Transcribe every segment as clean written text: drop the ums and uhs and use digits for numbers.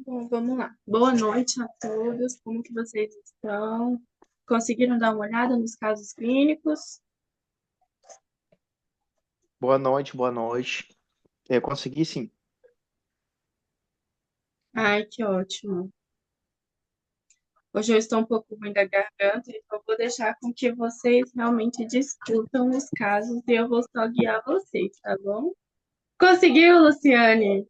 Bom, vamos lá. Boa noite a todos. Como que vocês estão? Conseguiram dar uma olhada nos casos clínicos? Boa noite, boa noite. Eu consegui sim. Ai, que ótimo. Hoje eu estou um pouco ruim da garganta, então eu vou deixar com que vocês realmente discutam os casos e eu vou só guiar vocês, tá bom? Conseguiu, Luciane?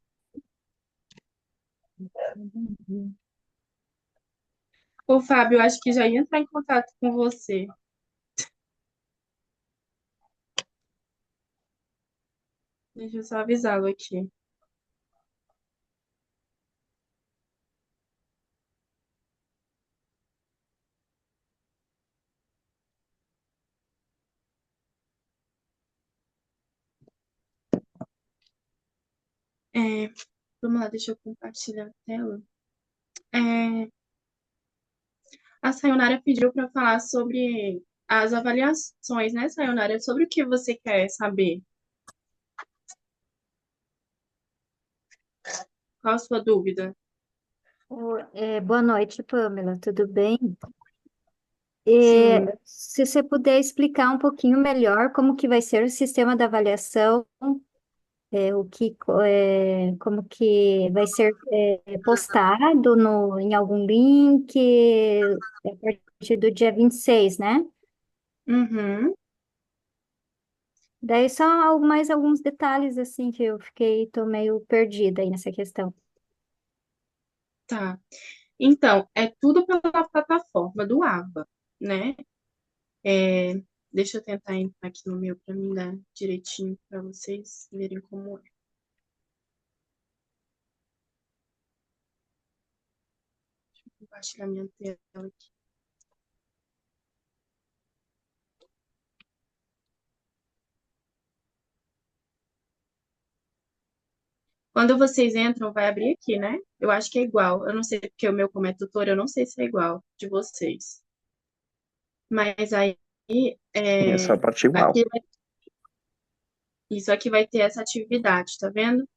O Fábio, acho que já ia entrar em contato com você. Deixa eu só avisá-lo aqui. É, vamos lá, deixa eu compartilhar a tela. É, a Sayonara pediu para falar sobre as avaliações, né, Sayonara? Sobre o que você quer saber? Qual a sua dúvida? Boa noite, Pamela, tudo bem? Sim. Se você puder explicar um pouquinho melhor como que vai ser o sistema da avaliação, como que vai ser postado em algum link a partir do dia 26, né? Uhum, Daí só mais alguns detalhes assim que tô meio perdida aí nessa questão. tá. Então, é tudo pela plataforma do ABA, né? É, deixa eu tentar entrar aqui no meu para me dar direitinho para vocês verem como é. Deixa eu compartilhar minha tela aqui. Quando vocês entram, vai abrir aqui, né? Eu acho que é igual. Eu não sei porque o meu, como é tutor, eu não sei se é igual de vocês. Mas aí, É só é, parte igual. aqui, isso aqui vai ter essa atividade, tá vendo?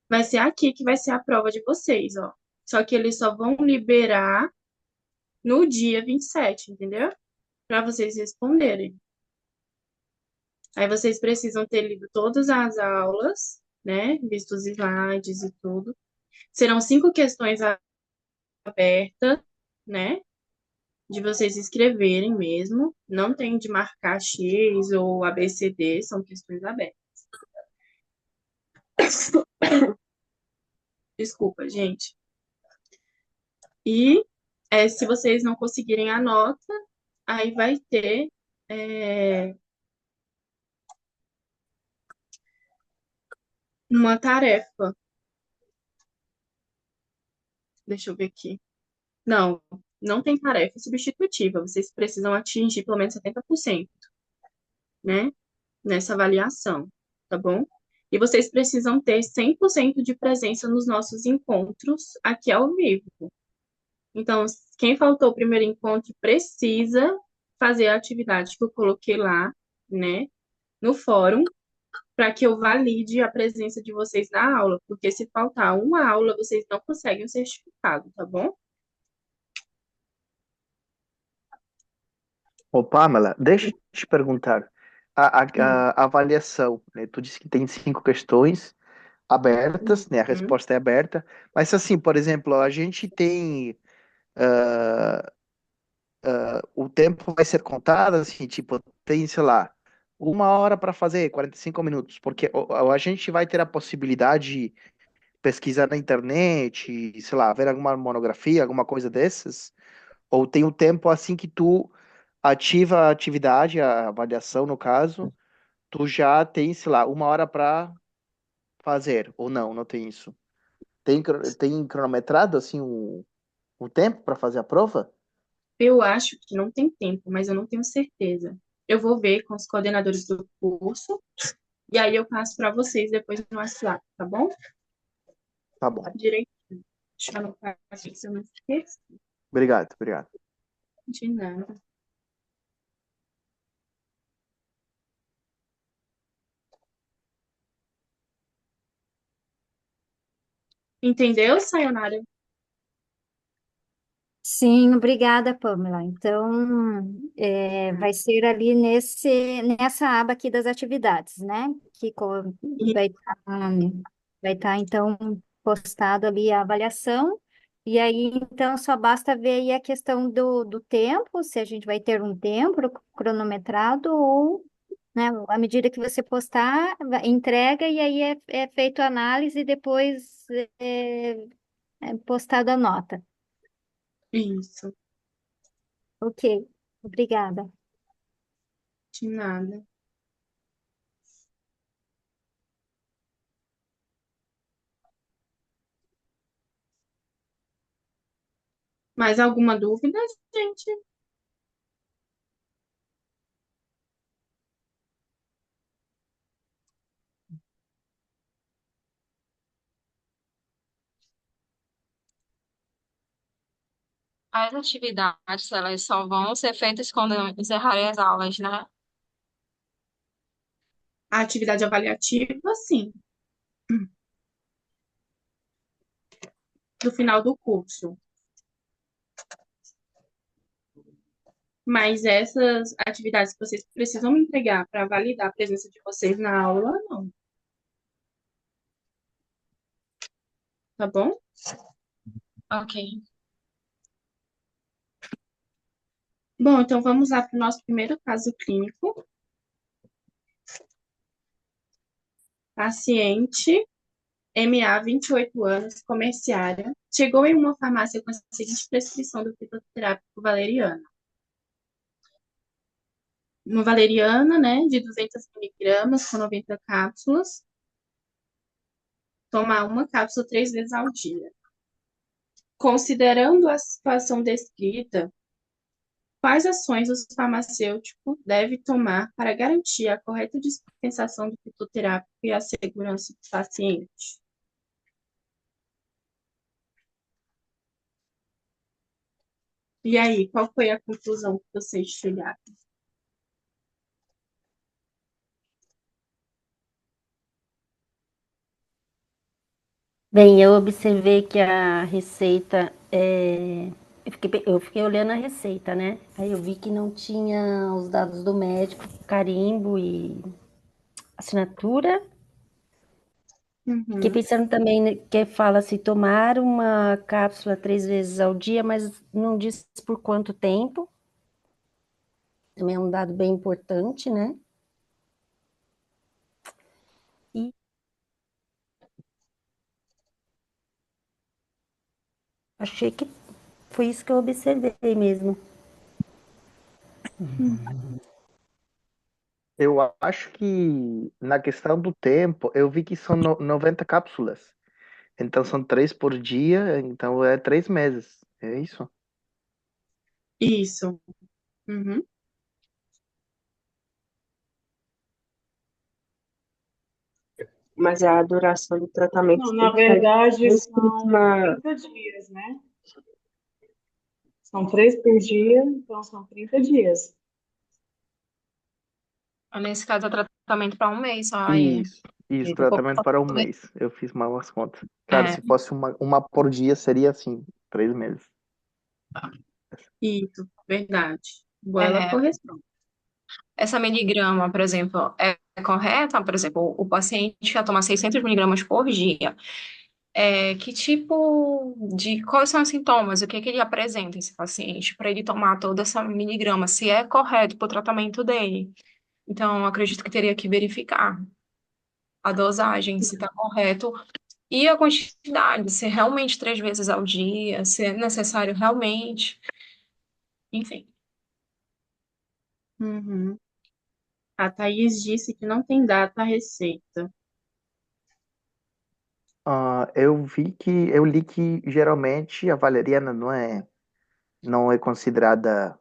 Vai ser aqui que vai ser a prova de vocês, ó. Só que eles só vão liberar no dia 27, entendeu? Para vocês responderem. Aí vocês precisam ter lido todas as aulas, né? Visto os slides e tudo. Serão 5 questões abertas, né? De vocês escreverem mesmo. Não tem de marcar X ou ABCD, são questões abertas. Desculpa, gente. E se vocês não conseguirem a nota, aí vai ter é, uma tarefa. Deixa eu ver aqui. Não, não tem tarefa substitutiva. Vocês precisam atingir pelo menos 70%, né? Nessa avaliação, tá bom? E vocês precisam ter 100% de presença nos nossos encontros aqui ao vivo. Então, quem faltou o primeiro encontro precisa fazer a atividade que eu coloquei lá, né, no fórum, para que eu valide a presença de vocês na aula, porque se faltar uma aula, vocês não conseguem o certificado, tá bom? Ô, Pamela, deixa eu te perguntar. A, a, Hum. a avaliação, né? Tu disse que tem 5 questões abertas, né? A Uhum. resposta é aberta. Mas assim, por exemplo, a gente tem... o tempo vai ser contado, assim, tipo, tem, sei lá, 1 hora para fazer, 45 minutos. Porque a gente vai ter a possibilidade de pesquisar na internet, sei lá, ver alguma monografia, alguma coisa dessas. Ou tem o tempo assim que tu ativa a atividade, a avaliação no caso, tu já tem, sei lá, 1 hora para fazer, ou não, não tem isso. Tem cronometrado assim o tempo para fazer a prova? Eu acho que não tem tempo, mas eu não tenho certeza. Eu vou ver com os coordenadores do curso e aí eu passo para vocês depois no WhatsApp, tá bom? Tá bom. Tá direito. Deixa eu anotar aqui se eu não esqueço Obrigado, obrigado. de nada. Entendeu, Sayonara? Sim, obrigada, Pamela. Então, vai ser ali nessa aba aqui das atividades, né? E Vai estar, então, postado ali a avaliação. E aí, então, só basta ver aí a questão do tempo, se a gente vai ter um tempo cronometrado ou, né, à medida que você postar, entrega e aí é feito a análise e depois é postado a nota. isso, Ok, obrigada. de nada. Mais alguma dúvida, gente? As atividades, elas só vão ser feitas quando encerrarem as aulas, né? A atividade avaliativa, sim, no final do curso. Mas essas atividades que vocês precisam me entregar para validar a presença de vocês na aula, não, tá bom? Ok. Bom, então vamos lá para o nosso primeiro caso clínico. Paciente MA, 28 anos, comerciária, chegou em uma farmácia com a seguinte prescrição do fitoterápico valeriana. Uma valeriana, né, de 200 miligramas, com 90 cápsulas. Tomar uma cápsula 3 vezes ao dia. Considerando a situação descrita, quais ações o farmacêutico deve tomar para garantir a correta dispensação do fitoterápico e a segurança do paciente? E aí, qual foi a conclusão que vocês chegaram? Bem, eu observei que a receita eu fiquei olhando a receita, né? Aí eu vi que não tinha os dados do médico, carimbo e assinatura. Fiquei Uhum, pensando também que fala se tomar uma cápsula 3 vezes ao dia, mas não diz por quanto tempo. Também é um dado bem importante, né? E achei que foi isso que eu observei mesmo. Eu acho que na questão do tempo, eu vi que são 90 cápsulas. Então são 3 por dia, então é 3 meses. É isso? isso. Uhum. Mas a duração do tratamento Não, tem na que estar verdade escrito são na. 30 dias, né? São 3 por dia, então são 30 dias. Nesse caso, é tratamento para um mês só aí. Isso, E tratamento para um mês. Eu fiz mal as contas. Claro, É, se fosse uma por dia, seria assim, 3 meses. Isso, verdade. Boa, ela é, corresponde. essa miligrama, por exemplo, é correta? Por exemplo, o paciente quer tomar 600 miligramas por dia. Que tipo de... Quais são os sintomas? O que que ele apresenta, esse paciente, para ele tomar toda essa miligrama? Se é correto para o tratamento dele. Então, eu acredito que teria que verificar a dosagem, se está correto. E a quantidade, se é realmente 3 vezes ao dia, se é necessário realmente. Enfim. Uhum. A Thaís disse que não tem data a receita. Eu li que geralmente a valeriana não é considerada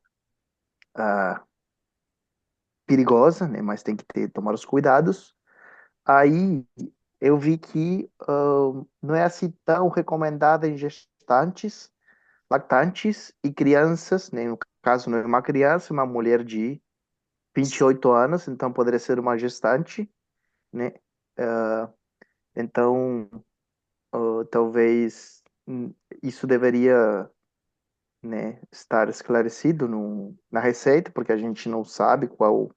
ah, perigosa, né? Mas tem que tomar os cuidados. Aí eu vi que não é assim tão recomendada em gestantes, lactantes e crianças, né? No caso, não é uma criança, é uma mulher de 28 anos, então poderia ser uma gestante, né? Ah, então, talvez isso deveria né, estar esclarecido na receita, porque a gente não sabe qual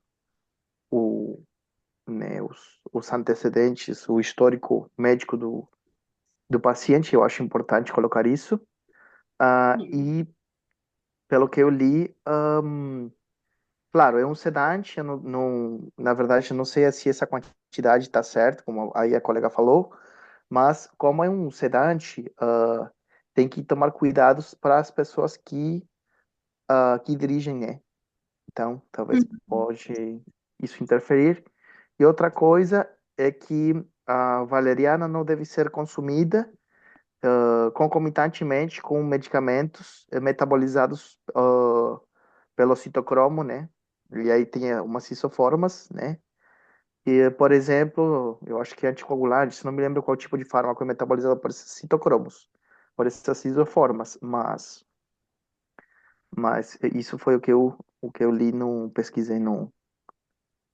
o, né, os antecedentes, o histórico médico do paciente. Eu acho importante colocar isso. E pelo que eu li, claro, é um sedante. Eu na verdade, eu não sei se essa quantidade está certa, como aí a colega falou, mas como é um sedante, tem que tomar cuidados para as pessoas que dirigem, né? Então, talvez pode isso interferir. E outra coisa é que a valeriana não deve ser consumida concomitantemente com medicamentos metabolizados pelo citocromo, né? E aí tem umas isoformas, né? E, por exemplo, eu acho que é anticoagulante, se não me lembro qual tipo de fármaco é metabolizado por esses citocromos, por essas isoformas, mas isso foi o que eu li, pesquisei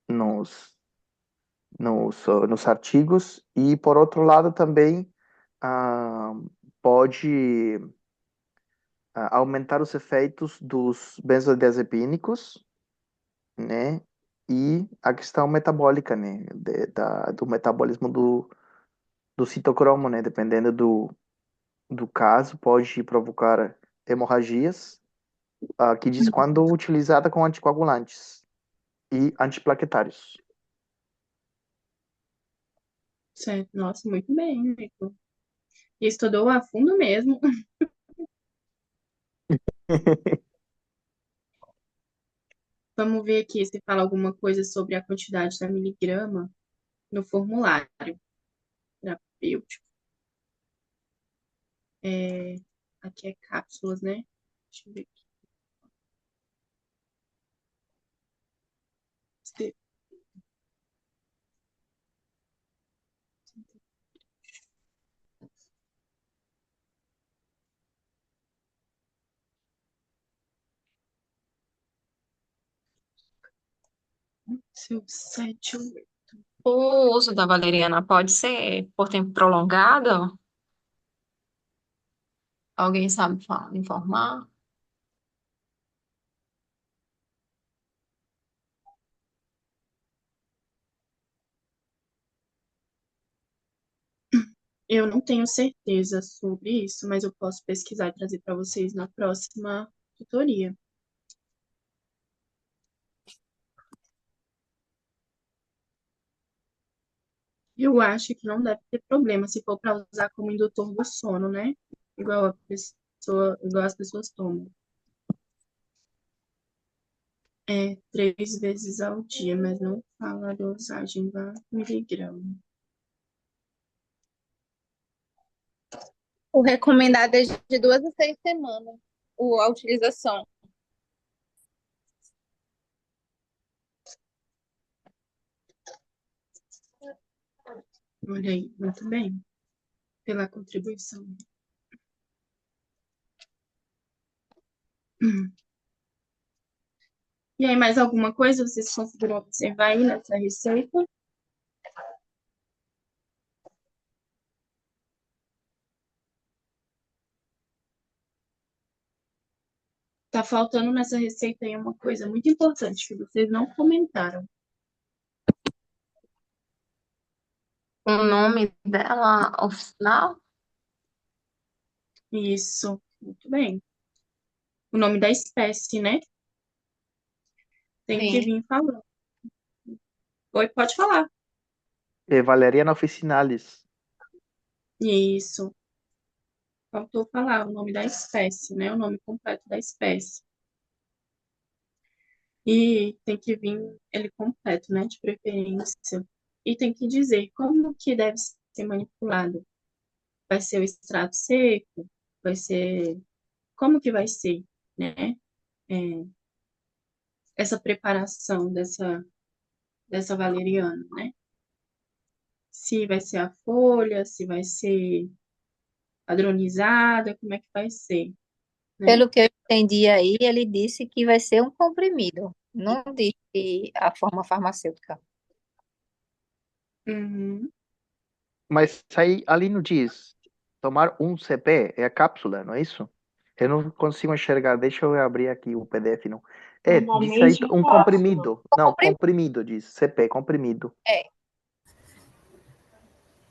nos, nos artigos. E, por outro lado, também ah, pode aumentar os efeitos dos benzodiazepínicos, né? E a questão metabólica, né? Do metabolismo do citocromo, né? Dependendo do caso, pode provocar hemorragias, que diz quando utilizada com anticoagulantes e antiplaquetários. Certo. Nossa, muito bem, Nico. E estudou a fundo mesmo. Vamos ver aqui se fala alguma coisa sobre a quantidade da miligrama no formulário terapêutico. Aqui é cápsulas, né? Deixa eu ver aqui. Seu 7. O uso da valeriana pode ser por tempo prolongado? Alguém sabe informar? Eu não tenho certeza sobre isso, mas eu posso pesquisar e trazer para vocês na próxima tutoria. Eu acho que não deve ter problema se for para usar como indutor do sono, né? Igual as pessoas tomam. 3 vezes ao dia, mas não fala a dosagem da miligrama. O recomendado é de 2 a 6 semanas, a utilização. Olha aí, muito bem. Pela contribuição. E aí, mais alguma coisa vocês conseguiram observar aí nessa receita? Tá faltando nessa receita aí uma coisa muito importante que vocês não comentaram. O nome dela oficial? Isso, muito bem. O nome da espécie, né? Tem que Sim. vir falando. Oi, pode falar. Valeriana officinalis. Isso. Faltou falar o nome da espécie, né? O nome completo da espécie. E tem que vir ele completo, né? De preferência. E tem que dizer como que deve ser manipulado. Vai ser o extrato seco? Vai ser... Como que vai ser, né? É, essa preparação dessa valeriana, né? Se vai ser a folha, se vai ser padronizada, como é que vai ser, né? Pelo que eu entendi aí, ele disse que vai ser um comprimido, não disse a forma farmacêutica. Uhum. Mas aí ali não diz tomar um CP, é a cápsula, não é isso? Eu não consigo enxergar. Deixa eu abrir aqui o PDF, não. Disse aí Normalmente é um cápsula. comprimido. Não, Comprimido. comprimido, diz. CP, comprimido. É,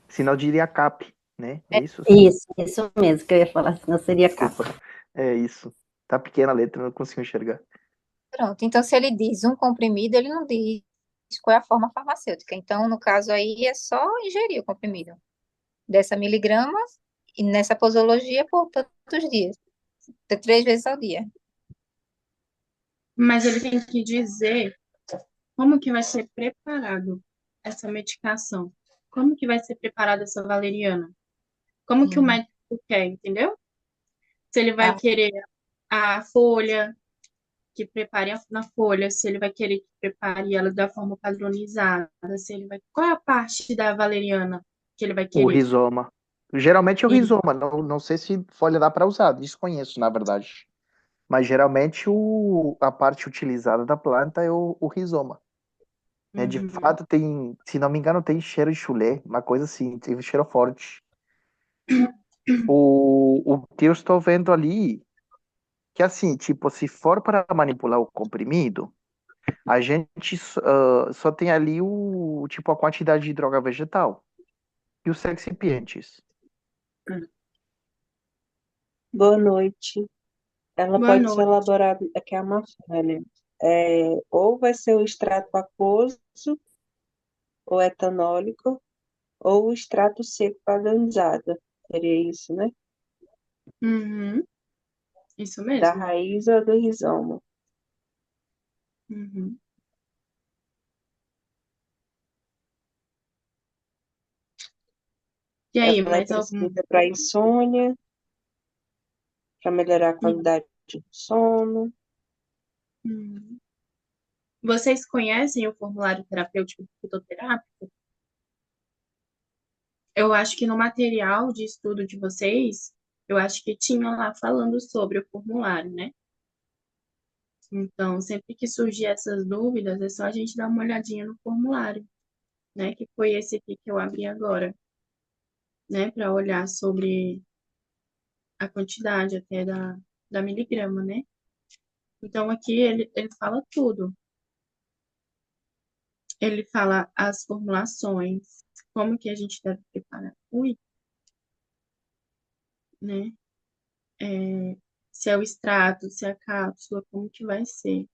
Senão diria CAP, né? É é, isso? Isso mesmo que eu ia falar, senão seria Desculpa. capa. É isso. Tá pequena a letra, não consigo enxergar. pronto. Então, se ele diz um comprimido, ele não diz qual é a forma farmacêutica. Então, no caso aí, é só ingerir o comprimido dessa miligrama e nessa posologia por tantos dias, 3 vezes ao dia. Mas ele tem que dizer como que vai ser preparado essa medicação. Como que vai ser preparada essa valeriana? Como que o Hum. médico quer, entendeu? Se ele vai Ah, querer a folha, que prepare na folha, se ele vai querer que prepare ela da forma padronizada, se ele vai... Qual é a parte da valeriana que ele vai O querer? rizoma. Geralmente é o E, rizoma. Não sei se folha dá para usar. Desconheço, na verdade. Mas geralmente a parte utilizada da planta é o rizoma. Né? De uhum, fato, tem, se não me engano, tem cheiro de chulé, uma coisa assim, tem um cheiro forte. O que eu estou vendo ali, que assim, tipo, se for para manipular o comprimido, a gente só tem ali tipo, a quantidade de droga vegetal e os excipientes. Boa noite. Ela boa pode ser noite. elaborada, aqui é a Mafalha. Ou vai ser o extrato aquoso, ou etanólico, ou o extrato seco padronizado. Seria isso, né? Uhum, isso Da mesmo. raiz ou do rizoma. Uhum. E aí, Ela é mais algum? prescrita para insônia, para melhorar a qualidade do sono. Uhum. Vocês conhecem o formulário terapêutico fitoterápico? Eu acho que no material de estudo de vocês, eu acho que tinha lá falando sobre o formulário, né? Então, sempre que surgir essas dúvidas, é só a gente dar uma olhadinha no formulário, né? Que foi esse aqui que eu abri agora, né? Para olhar sobre a quantidade até da miligrama, né? Então, aqui ele fala tudo. Ele fala as formulações, como que a gente deve preparar. Ui, né? É, se é o extrato, se é a cápsula, como que vai ser.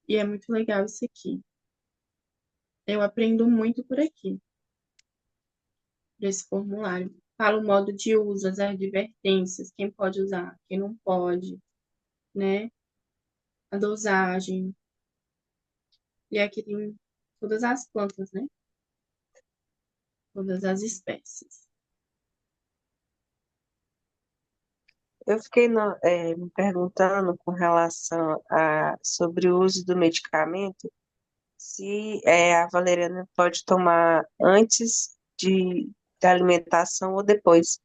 E é muito legal isso aqui. Eu aprendo muito por aqui, desse formulário. Fala o modo de uso, as advertências, quem pode usar, quem não pode, né? A dosagem. E aqui tem todas as plantas, né? Todas as espécies. Eu fiquei me perguntando com relação sobre o uso do medicamento, se a valeriana pode tomar antes da alimentação ou depois.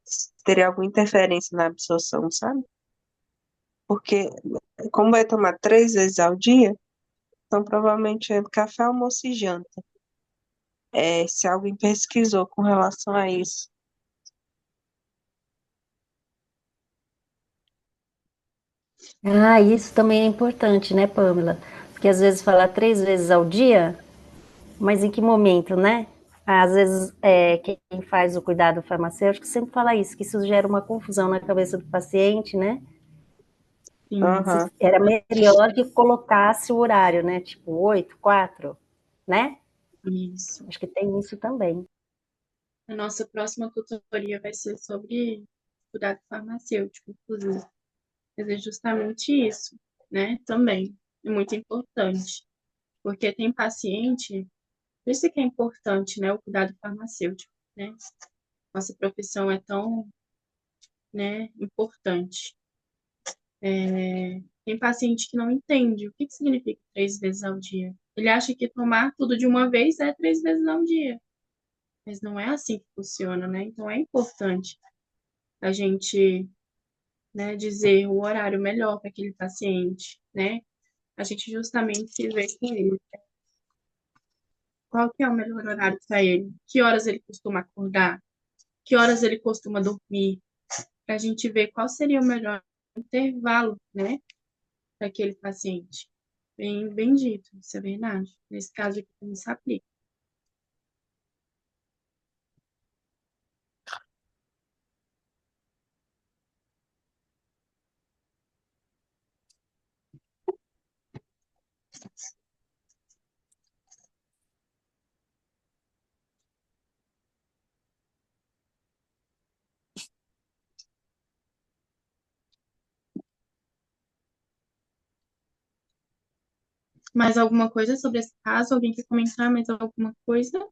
Se teria alguma interferência na absorção, sabe? Porque, como vai tomar 3 vezes ao dia, então provavelmente é café, almoço e janta. Se alguém pesquisou com relação a isso. Ah, isso também é importante, né, Pamela? Porque às vezes falar 3 vezes ao dia, mas em que momento, né? Às vezes, quem faz o cuidado farmacêutico sempre fala isso, que isso gera uma confusão na cabeça do paciente, né? Sim, Aham. Era melhor que colocasse o horário, né? Tipo, 8, 4, né? isso. Acho que tem isso também. A nossa próxima tutoria vai ser sobre cuidado farmacêutico, inclusive. Mas é justamente isso, né? Também. É muito importante. Porque tem paciente, por isso que é importante, né? O cuidado farmacêutico, né? Nossa profissão é tão, né, importante. Tem paciente que não entende o que significa 3 vezes ao dia. Ele acha que tomar tudo de uma vez é 3 vezes ao dia. Mas não é assim que funciona, né? Então é importante a gente, né, dizer o horário melhor para aquele paciente, né? A gente justamente vê com ele qual que é o melhor horário para ele, que horas ele costuma acordar, que horas ele costuma dormir, para a gente ver qual seria o melhor intervalo, né, para aquele paciente. Bem dito, isso é verdade. Nesse caso aqui, também se aplica. Mais alguma coisa sobre esse caso? Alguém quer comentar mais alguma coisa?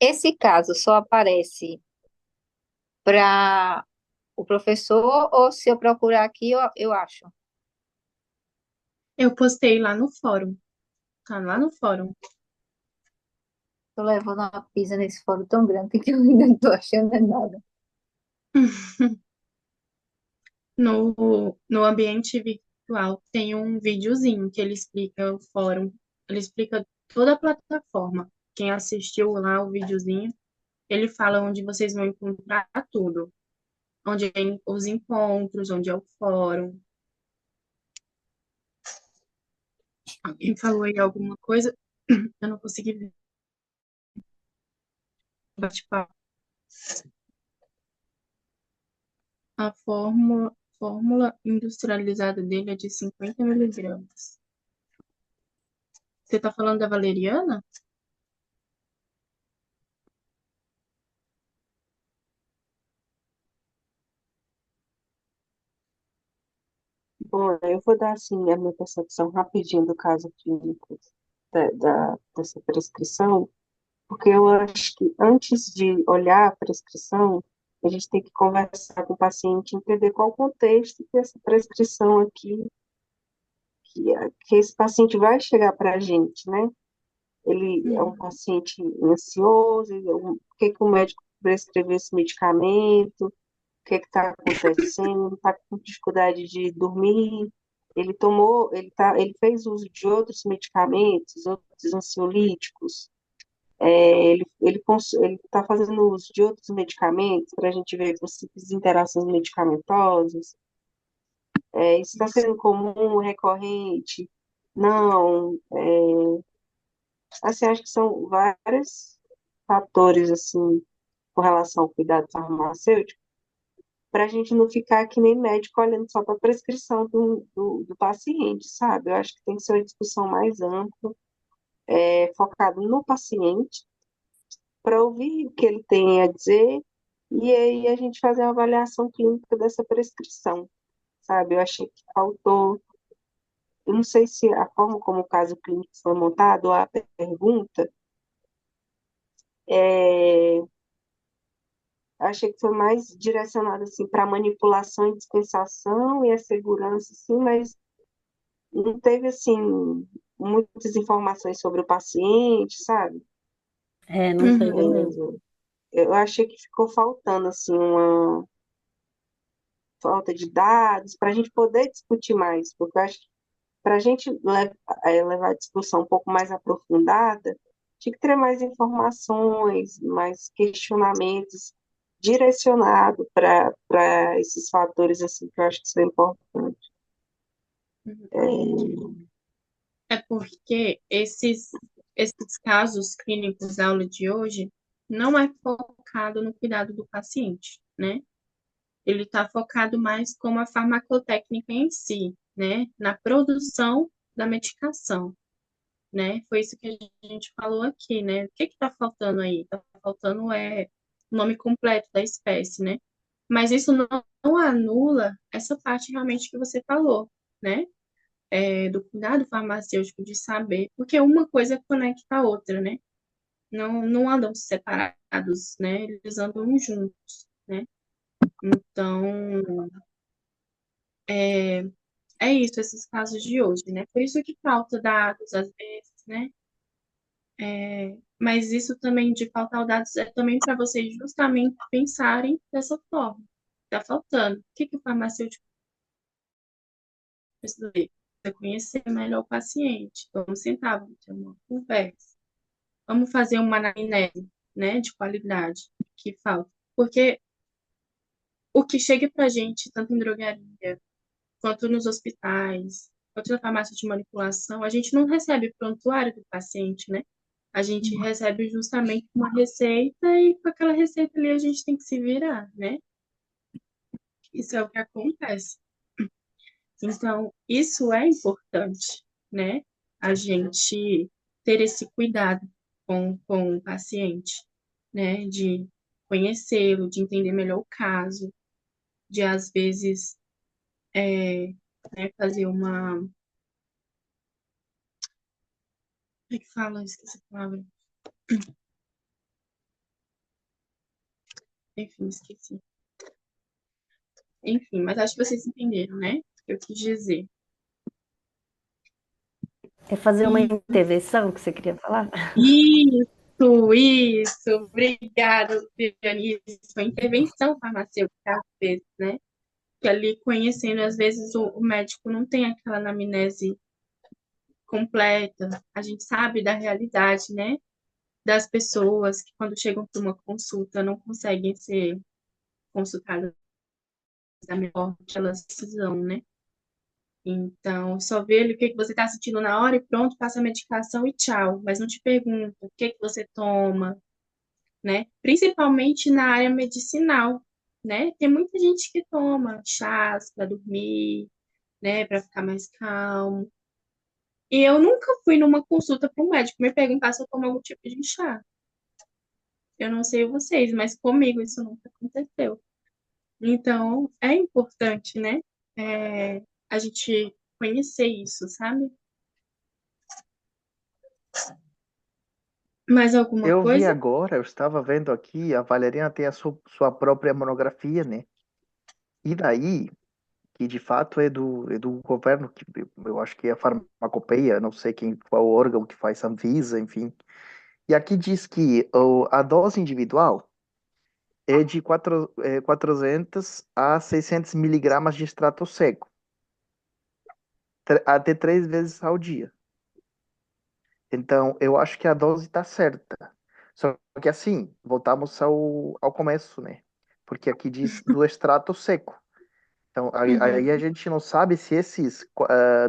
Esse caso só aparece para o professor ou se eu procurar aqui, eu acho. Eu postei lá no fórum. Tá lá no fórum. Tô levando uma pisa nesse fórum tão grande que eu ainda não tô achando nada. No ambiente virtual tem um videozinho que ele explica o fórum, ele explica toda a plataforma. Quem assistiu lá o videozinho, ele fala onde vocês vão encontrar tudo. Onde tem os encontros, onde é o fórum. Alguém falou aí alguma coisa? Eu não consegui ver. Bate-papo. A fórmula industrializada dele é de 50 miligramas. Você está falando da valeriana? Bom, eu vou dar assim a minha percepção rapidinho do caso clínico dessa prescrição, porque eu acho que antes de olhar a prescrição, a gente tem que conversar com o paciente, entender qual o contexto que essa prescrição aqui, que esse paciente vai chegar para a gente, né? Ele é um paciente ansioso, por que que o médico prescreveu esse medicamento, o que está acontecendo, está com dificuldade de dormir, ele fez uso de outros medicamentos, outros ansiolíticos, ele está fazendo uso de outros medicamentos para a gente ver possíveis interações medicamentosas, isso está sendo comum, recorrente, não, assim, acho que são vários fatores, assim, com relação ao cuidado farmacêutico, para a gente não ficar que nem médico olhando só para a prescrição do paciente, sabe? Eu acho que tem que ser uma discussão mais ampla, focada no paciente, para ouvir o que ele tem a dizer, e aí a gente fazer uma avaliação clínica dessa prescrição, sabe? Eu achei que faltou, eu não sei se a forma como o caso clínico foi montado, ou a pergunta, é, achei que foi mais direcionado assim para manipulação e dispensação e a segurança, assim, mas não teve assim muitas informações sobre o paciente, sabe? É, não teve mesmo. Eu achei que ficou faltando assim uma falta de dados para a gente poder discutir mais, porque eu acho que para a gente levar a discussão um pouco mais aprofundada, tinha que ter mais informações, mais questionamentos direcionados para esses fatores assim que eu acho que são importantes. É porque esses casos clínicos da aula de hoje não é focado no cuidado do paciente, né? Ele está focado mais como a farmacotécnica em si, né? Na produção da medicação, né? Foi isso que a gente falou aqui, né? O que está faltando aí? Está faltando o nome completo da espécie, né? Mas isso não anula essa parte realmente que você falou, né? Do cuidado farmacêutico, de saber, porque uma coisa conecta a outra, né? Não andam separados, né? Eles andam juntos, né? Então, é isso, esses casos de hoje, né? Por isso que falta dados, às vezes, né? Mas isso também de faltar dados é também para vocês justamente pensarem dessa forma. Está faltando. O que que o farmacêutico precisa ver? Precisa conhecer melhor o paciente. Vamos sentar, vamos ter uma conversa. Vamos fazer uma anamnese, né, de qualidade que falta. Porque o que chega pra gente, tanto em drogaria, quanto nos hospitais, quanto na farmácia de manipulação, a gente não recebe prontuário do paciente, né? A gente recebe justamente uma receita e com aquela receita ali a gente tem que se virar, né? Isso é o que acontece. Então, isso é importante, né? A gente ter esse cuidado com o paciente, né? De conhecê-lo, de entender melhor o caso, de às vezes fazer uma. Como é que fala? Esqueci a palavra. Enfim, esqueci. Enfim, mas acho que vocês entenderam, né? O que eu quis dizer. É fazer uma E intervenção que você queria falar? isso. Obrigada, Viviane. Isso, uma intervenção farmacêutica, às vezes, né? Que ali conhecendo, às vezes o médico não tem aquela anamnese completa. A gente sabe da realidade, né? Das pessoas que quando chegam para uma consulta não conseguem ser consultadas da melhor forma que elas precisam, né? Então, só vê ali o que que você está sentindo na hora e pronto, passa a medicação e tchau. Mas não te pergunta o que que você toma, né? Principalmente na área medicinal, né? Tem muita gente que toma chás para dormir, né? Para ficar mais calmo. E eu nunca fui numa consulta para um médico me perguntar se eu tomo algum tipo de chá. Eu não sei vocês, mas comigo isso nunca aconteceu. Então, é importante, né? A gente conhecer isso, sabe? Mais alguma Eu vi coisa? agora, eu estava vendo aqui, a Valeriana tem a sua própria monografia, né? E daí, que de fato é do governo, que eu acho que é a farmacopeia, não sei qual o órgão que faz, a Anvisa, enfim. E aqui diz que a dose individual é de 400 a 600 miligramas de extrato seco, até 3 vezes ao dia. Então, eu acho que a dose está certa. Só que assim, voltamos ao começo, né? Porque aqui diz do extrato seco. Então, aí a Uhum. gente não sabe se esses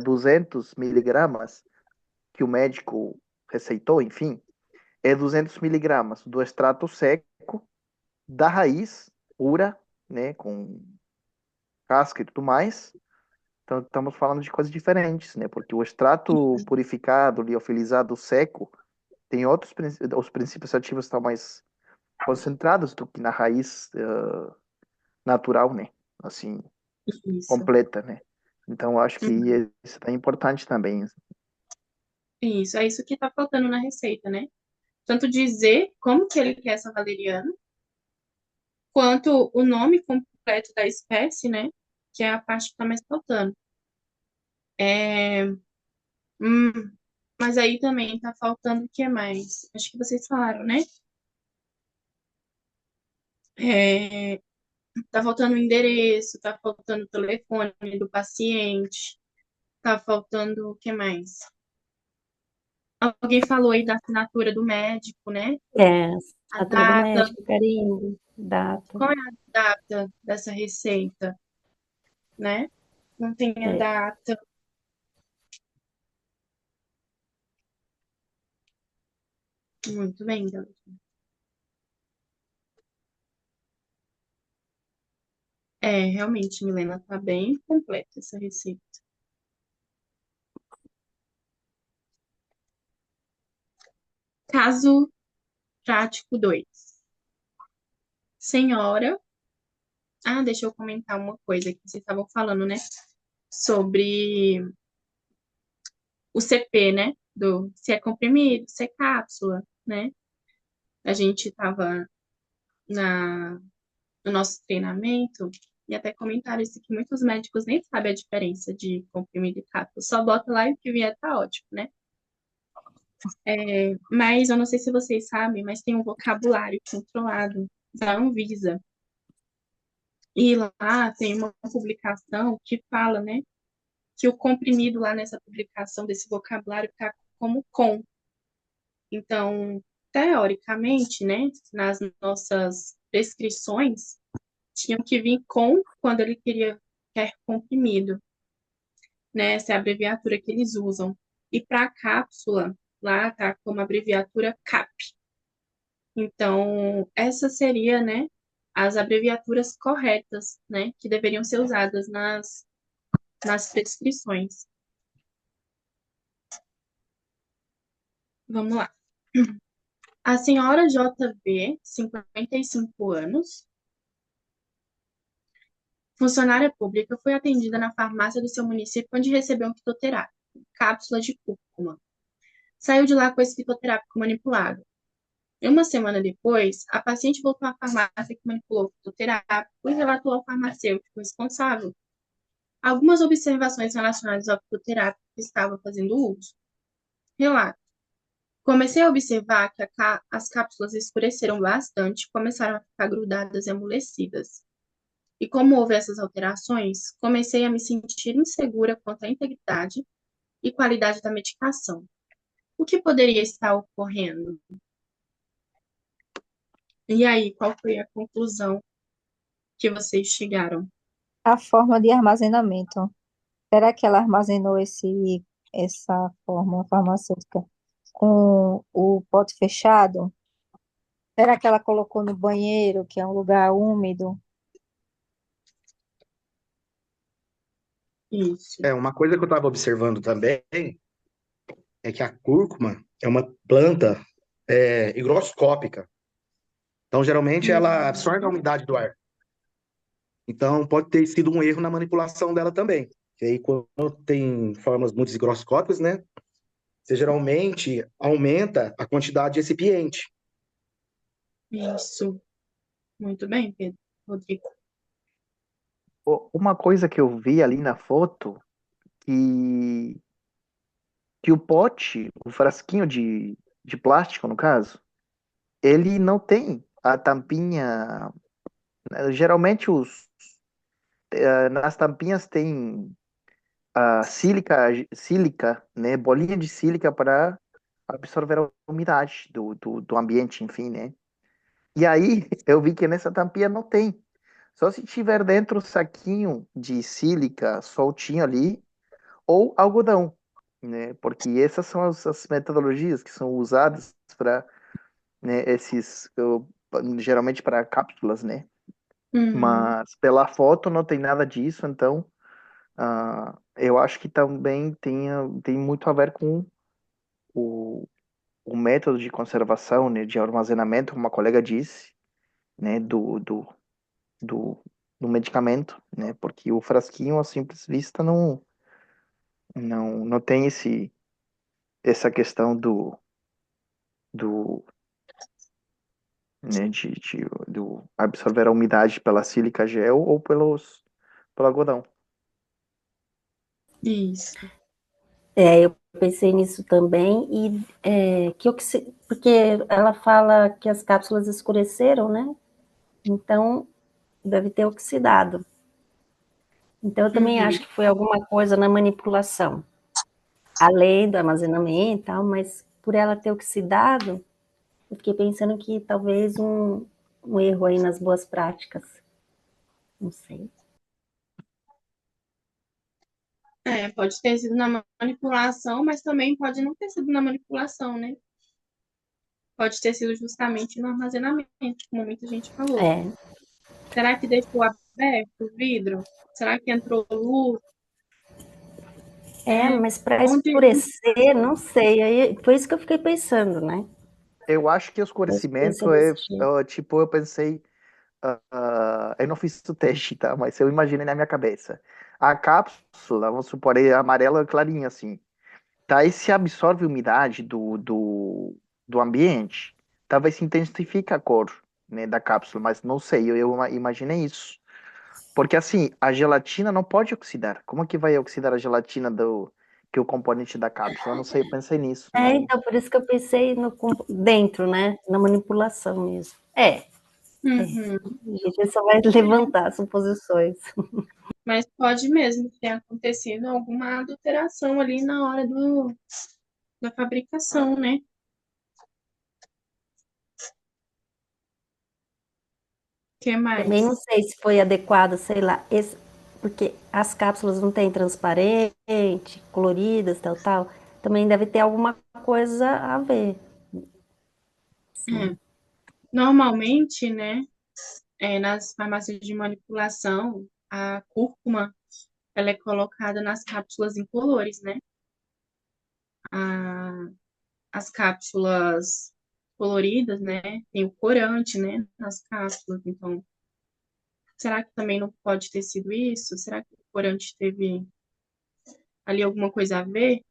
200 miligramas que o médico receitou, enfim, é 200 miligramas do extrato seco da raiz pura, né, com casca e tudo mais. Então, estamos falando de coisas diferentes, né? Porque o extrato purificado, liofilizado, seco, tem outros os princípios ativos estão mais concentrados do que na raiz natural, né? Assim, Isso, completa, né? Então, eu acho que uhum. isso é importante também. Isso, é isso que tá faltando na receita, né? Tanto dizer como que ele quer essa valeriana, quanto o nome completo da espécie, né? Que é a parte que tá mais faltando. É, hum, mas aí também tá faltando o que mais? Acho que vocês falaram, né? É, tá faltando o endereço, tá faltando o telefone do paciente, tá faltando o que mais? Alguém falou aí da assinatura do médico, né? É, A assinatura do data, médico, carimbo, data. qual é a data dessa receita, né? Não tem a É. data. Muito bem, galera. É, realmente, Milena, tá bem completa essa receita. Caso prático 2. Senhora. Ah, deixa eu comentar uma coisa que vocês estavam falando, né? Sobre o CP, né? Se é comprimido, se é cápsula, né? A gente tava no nosso treinamento e até comentaram isso que muitos médicos nem sabem a diferença de comprimido e cápsula. Só bota lá e o que vier tá ótimo, né? Mas eu não sei se vocês sabem, mas tem um vocabulário controlado da Anvisa. E lá tem uma publicação que fala, né, que o comprimido lá nessa publicação desse vocabulário está como com. Então, teoricamente, né, nas nossas prescrições, tinham que vir com quando ele quer comprimido, né? Essa é a abreviatura que eles usam. E para a cápsula, lá tá como abreviatura CAP. Então, essa seria, né, as abreviaturas corretas, né, que deveriam ser usadas nas prescrições. Vamos lá. A senhora JV, 55 anos, funcionária pública, foi atendida na farmácia do seu município, onde recebeu um fitoterápico, cápsula de cúrcuma. Saiu de lá com esse fitoterápico manipulado. E uma semana depois, a paciente voltou à farmácia que manipulou o fitoterápico e relatou ao farmacêutico responsável algumas observações relacionadas ao fitoterápico que estava fazendo uso. Relato. Comecei a observar que as cápsulas escureceram bastante e começaram a ficar grudadas e amolecidas. E como houve essas alterações, comecei a me sentir insegura quanto à integridade e qualidade da medicação. O que poderia estar ocorrendo? E aí, qual foi a conclusão que vocês chegaram? A forma de armazenamento. Será que ela armazenou essa fórmula farmacêutica com o pote fechado? Será que ela colocou no banheiro, que é um lugar úmido? Isso. Uma coisa que eu estava observando também é que a cúrcuma é uma planta higroscópica. Então, geralmente, ela absorve a umidade do ar. Então, pode ter sido um erro na manipulação dela também. E aí, quando tem formas muito higroscópicas, né? Você geralmente aumenta a quantidade de recipiente. Isso. Muito bem, Pedro. Rodrigo. Uma coisa que eu vi ali na foto, que, que o pote, o frasquinho de plástico, no caso, ele não tem a tampinha. Geralmente nas tampinhas tem a sílica, né? Bolinha de sílica para absorver a umidade do ambiente, enfim, né? E aí eu vi que nessa tampinha não tem. Só se tiver dentro o saquinho de sílica soltinho ali ou algodão, né? Porque essas são as metodologias que são usadas para, né, geralmente para cápsulas, né? Mas pela foto não tem nada disso, então eu acho que também tem muito a ver com o, o método de conservação, né, de armazenamento, como a colega disse, né, do, do medicamento, né, porque o frasquinho, à simples vista, não tem essa questão do, né, do absorver a umidade pela sílica gel ou pelo algodão. Isso. Eu pensei nisso também, e porque ela fala que as cápsulas escureceram, né? Então, deve ter oxidado. Então, eu também acho que foi alguma coisa na manipulação, além do armazenamento e tal, mas por ela ter oxidado, eu fiquei pensando que talvez um erro aí nas boas práticas. Não sei. Pode ter sido na manipulação, mas também pode não ter sido na manipulação, né? Pode ter sido justamente no armazenamento, como muita gente falou. Será que deixou aberto o vidro? Será que entrou luz? Mas para escurecer, não sei. Aí, foi isso que eu fiquei pensando, né? Eu acho que o escurecimento tipo, eu pensei, eu não fiz o teste, tá? Mas eu imaginei na minha cabeça. A cápsula, vamos supor, é amarela clarinha, assim. Tá, e se absorve umidade do ambiente, talvez se intensifique a cor, né, da cápsula, mas não sei, eu imaginei isso. Porque, assim, a gelatina não pode oxidar. Como é que vai oxidar a gelatina que é o componente da cápsula? Eu não sei, eu pensei nisso. Então, por isso que eu pensei dentro, né? Na manipulação mesmo. A gente só vai levantar suposições. Mas pode mesmo ter acontecido alguma adulteração ali na hora da fabricação, né? que Também não mais? sei se foi adequado, sei lá, porque as cápsulas não têm transparente, coloridas, tal, tal. Também deve ter alguma coisa a ver. É, Sim. normalmente, né, nas farmácias de manipulação, a cúrcuma, ela é colocada nas cápsulas incolores, né? A- as cápsulas coloridas, né, tem o corante, né, nas cápsulas. Então, será que também não pode ter sido isso? Será que o corante teve ali alguma coisa a ver?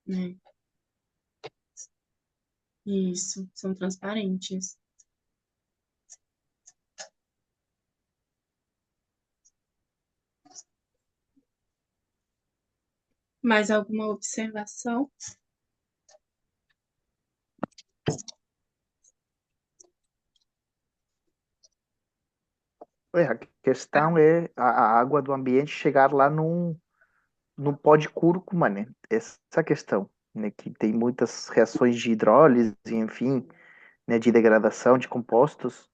Né? Isso, são transparentes. Mais alguma observação? A questão é a água do ambiente chegar lá no pó de cúrcuma, né? Essa é a questão, né? Que tem muitas reações de hidrólise, enfim, né? De degradação de compostos,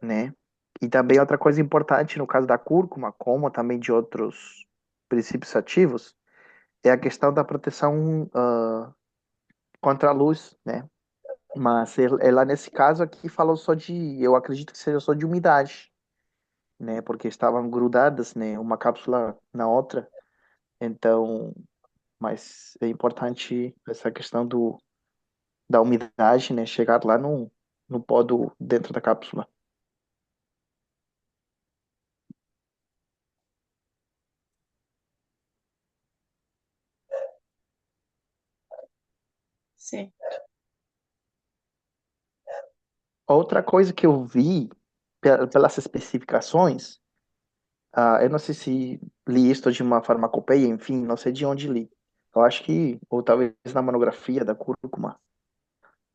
né? E também outra coisa importante no caso da cúrcuma, como também de outros princípios ativos, é a questão da proteção contra a luz, né? Mas ela nesse caso aqui falou só de, eu acredito que seja só de umidade, né? Porque estavam grudadas, né? Uma cápsula na outra. Então, mas é importante essa questão da umidade, né? Chegar lá no pó dentro da cápsula. Sim. Outra coisa que eu vi pelas especificações, eu não sei se li isto de uma farmacopeia, enfim, não sei de onde li. Eu acho que, ou talvez na monografia da cúrcuma,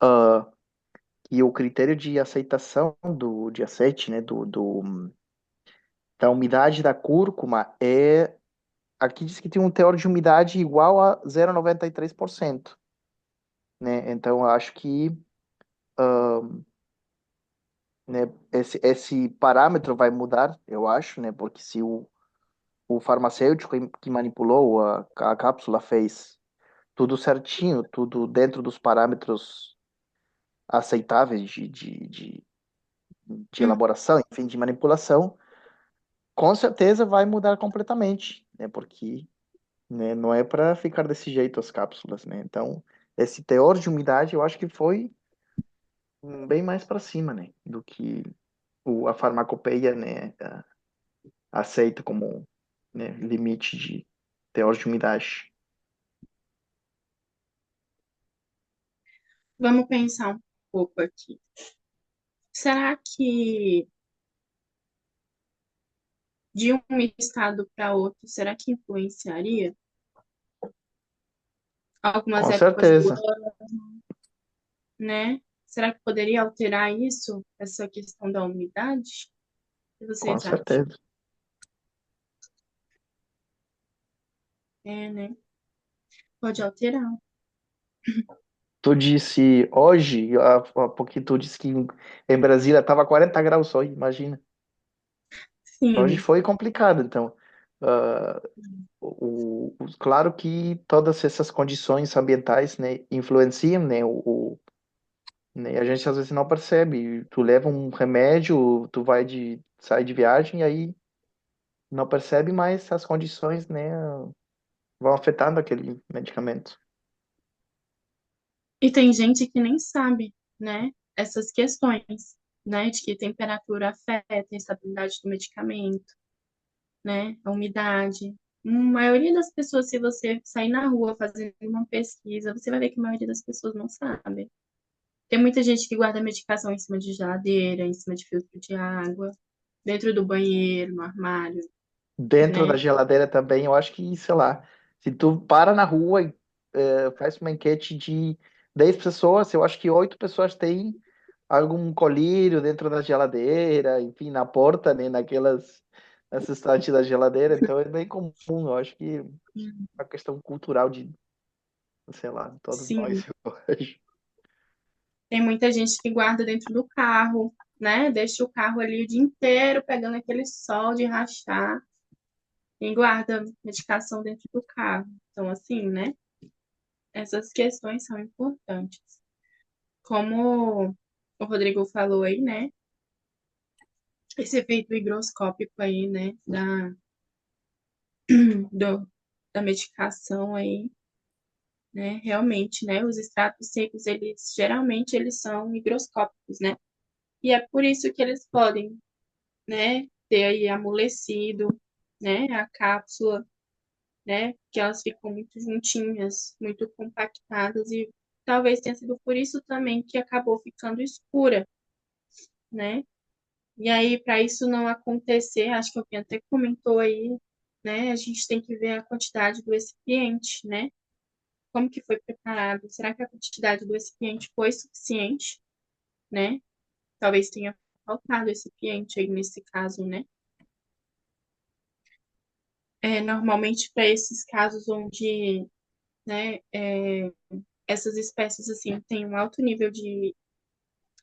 ah, que o critério de aceitação de aceite, né, da umidade da cúrcuma aqui diz que tem um teor de umidade igual a 0,93%, né? Então, eu acho que, né, esse parâmetro vai mudar, eu acho, né? Porque se o farmacêutico que manipulou a cápsula fez tudo certinho, tudo dentro dos parâmetros aceitáveis de Hum. elaboração, enfim, de manipulação, com certeza vai mudar completamente, né? Porque, né, não é para ficar desse jeito as cápsulas, né? Então, esse teor de umidade eu acho que foi bem mais para cima, né? Do que a farmacopeia, né, aceita como, né, limite de teor de umidade. Vamos pensar um pouco aqui. Será que de um estado para outro, será que influenciaria? Algumas Com épocas do certeza, ano, né? Será que poderia alterar isso, essa questão da umidade? O que com vocês acham? certeza. É, né? Pode alterar. Tu disse hoje, há pouquinho tu disse que em Brasília estava 40 graus só, imagina. Hoje Sim. foi complicado, então. ah, claro que todas essas condições ambientais, né, influenciam, né, né, a gente às vezes não percebe. Tu leva um remédio, sai de viagem e aí não percebe, mas as condições, né, vão afetando aquele medicamento. E tem gente que nem sabe, né? Essas questões, né? De que temperatura afeta a estabilidade do medicamento, né? A umidade. A maioria das pessoas, se você sair na rua fazendo uma pesquisa, você vai ver que a maioria das pessoas não sabe. Tem muita gente que guarda medicação em cima de geladeira, em cima de filtro de água, dentro do banheiro, no armário, Dentro né? da geladeira também, eu acho que, sei lá, se tu para na rua e faz uma enquete de 10 pessoas, eu acho que 8 pessoas têm algum colírio dentro da geladeira, enfim, na porta, né, nessa estante da geladeira, então é bem comum, eu acho que é uma questão cultural sei lá, todos nós, Sim, eu acho. tem muita gente que guarda dentro do carro, né? Deixa o carro ali o dia inteiro pegando aquele sol de rachar e guarda medicação dentro do carro. Então, assim, né? Essas questões são importantes. Como o Rodrigo falou aí, né? Esse efeito higroscópico aí, né? Do, da medicação aí, né? Realmente, né? Os extratos secos, eles geralmente eles são higroscópicos, né? E é por isso que eles podem, né? Ter aí amolecido, né? A cápsula, né? Que elas ficam muito juntinhas, muito compactadas e talvez tenha sido por isso também que acabou ficando escura, né? E aí, para isso não acontecer, acho que alguém até comentou aí, né? A gente tem que ver a quantidade do recipiente, né? Como que foi preparado? Será que a quantidade do recipiente foi suficiente, né? Talvez tenha faltado recipiente aí nesse caso, né? Normalmente para esses casos onde, né, essas espécies assim têm um alto nível de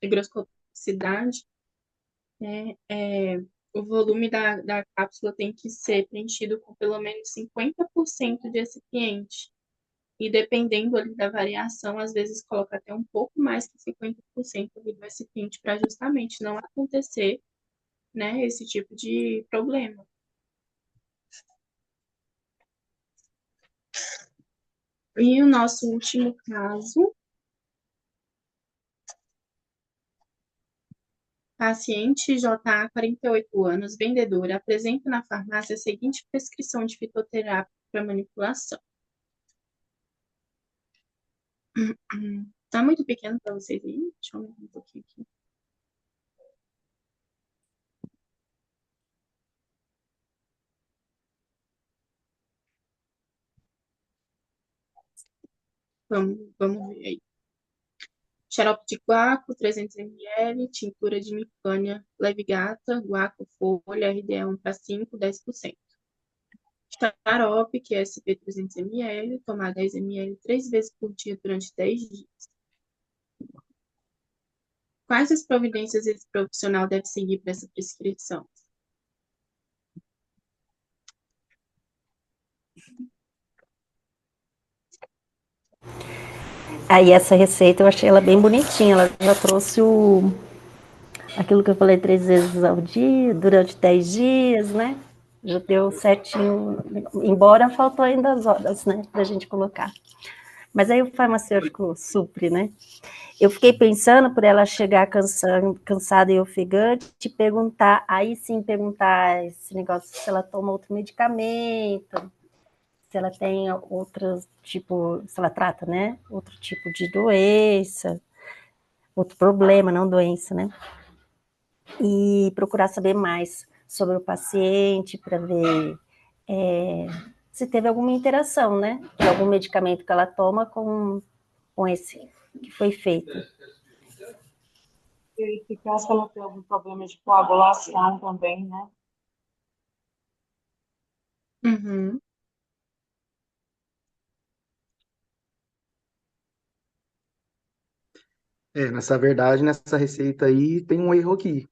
higroscopicidade, né, o volume da cápsula tem que ser preenchido com pelo menos 50% de recipiente. E dependendo ali da variação, às vezes coloca até um pouco mais que 50% ali do recipiente para justamente não acontecer, né, esse tipo de problema. E o nosso último caso, paciente JA, 48 anos, vendedora, apresenta na farmácia a seguinte prescrição de fitoterápico para manipulação. Tá muito pequeno para vocês aí? Deixa eu aumentar um pouquinho aqui. Vamos ver aí. Xarope de guaco, 300 ml, tintura de micânia Levigata, guaco folha, RDA 1 para 5, 10%. Xarope, que é SP 300 ml, tomar 10 ml 3 vezes por dia durante 10 dias. Quais as providências esse profissional deve seguir para essa prescrição? Aí essa receita eu achei ela bem bonitinha, ela já trouxe aquilo que eu falei 3 vezes ao dia, durante 10 dias, né? Já deu certinho, embora faltou ainda as horas, né, pra gente colocar. Mas aí o farmacêutico supre, né? Eu fiquei pensando por ela chegar cansada e ofegante, te perguntar, aí sim perguntar esse negócio, se ela toma outro medicamento, se ela tem outros tipo, se ela trata, né? Outro tipo de doença, outro problema, não doença, né? E procurar saber mais sobre o paciente para ver se teve alguma interação, né? De algum medicamento que ela toma com esse que foi feito. Verificar se ela tem algum problema de coagulação também, né? Uhum. Nessa verdade, nessa receita aí tem um erro aqui,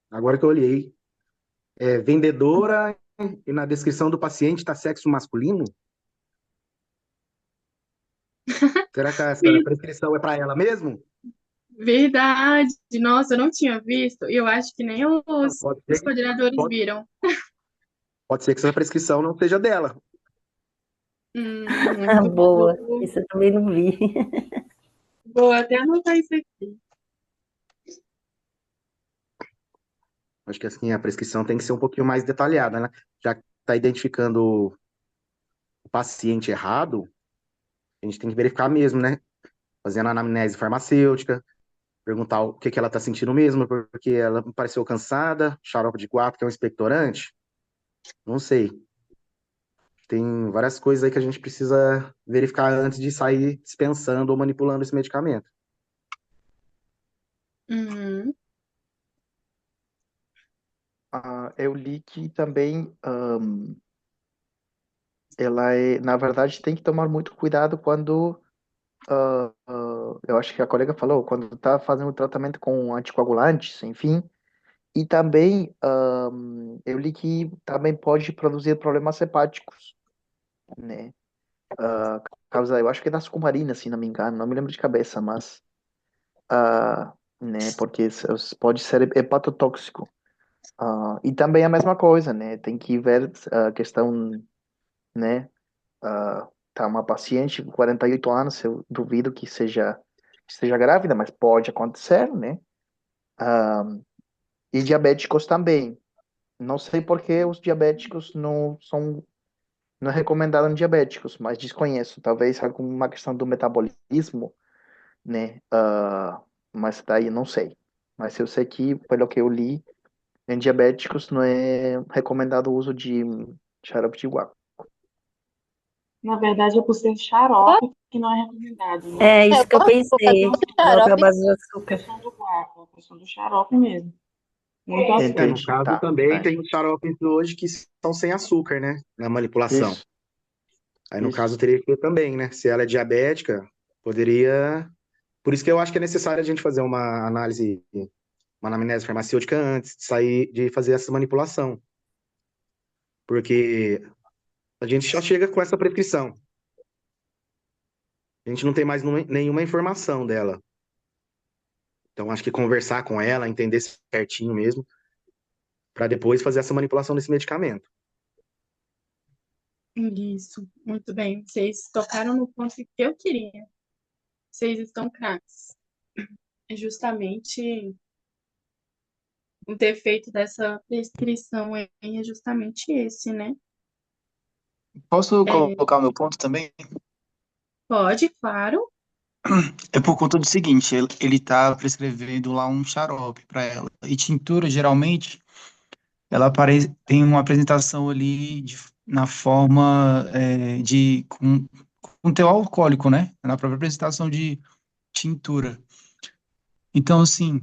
agora que eu olhei. Vendedora e na descrição do paciente está sexo masculino? Será que essa prescrição é para ela mesmo? Verdade! Nossa, eu não tinha visto. E eu acho que nem Não, os coordenadores pode, viram. pode ser que essa prescrição não seja dela. Muito Boa, bom. isso eu também não vi. Vou até anotar isso aqui. Acho que assim, a prescrição tem que ser um pouquinho mais detalhada, né? Já que está identificando o paciente errado, a gente tem que verificar mesmo, né? Fazendo a anamnese farmacêutica, perguntar o que ela está sentindo mesmo, porque ela me pareceu cansada, xarope de guaco, que é um expectorante, não sei. Tem várias coisas aí que a gente precisa verificar antes de sair dispensando ou manipulando esse medicamento. Uhum. Eu li que também ela na verdade, tem que tomar muito cuidado quando eu acho que a colega falou, quando está fazendo tratamento com anticoagulantes, enfim, e também eu li que também pode produzir problemas hepáticos, né? Causa, eu acho que é das cumarinas, se não me engano, não me lembro de cabeça, mas, né, porque pode ser hepatotóxico. E também a mesma coisa, né? Tem que ver a questão, né? Tá uma paciente com 48 anos, eu duvido que esteja grávida, mas pode acontecer, né? E diabéticos também. Não sei por que os diabéticos não é recomendado em diabéticos, mas desconheço. Talvez alguma questão do metabolismo, né? Mas daí não sei. Mas eu sei que, pelo que eu li, em diabéticos não é recomendado o uso de xarope de guaco. Na verdade, é por ser xarope que não é recomendado, né? É isso que eu Posso fazer pensei. um Xarope à xarope? base de A açúcar. questão do guaco, a questão do xarope mesmo. Muito No Entendi, açúcar. caso tá. também tem os xaropes hoje que são sem açúcar, né? Na manipulação. Isso, Aí no caso isso. teria que ter também, né? Se ela é diabética, poderia. Por isso que eu acho que é necessário a gente fazer uma análise, uma anamnese farmacêutica antes de sair, de fazer essa manipulação. Porque a gente já chega com essa prescrição. A gente não tem mais nenhuma informação dela. Então acho que conversar com ela, entender certinho mesmo, para depois fazer essa manipulação desse medicamento. Isso, muito bem. Vocês tocaram no ponto que eu queria. Vocês estão craques. É justamente o defeito dessa prescrição aí é justamente esse, né? Posso É, colocar o meu ponto também? pode, claro. É por conta do seguinte, ele tá prescrevendo lá um xarope para ela. E tintura, geralmente, tem uma apresentação ali na forma com teor alcoólico, né? Na própria apresentação de tintura. Então, assim,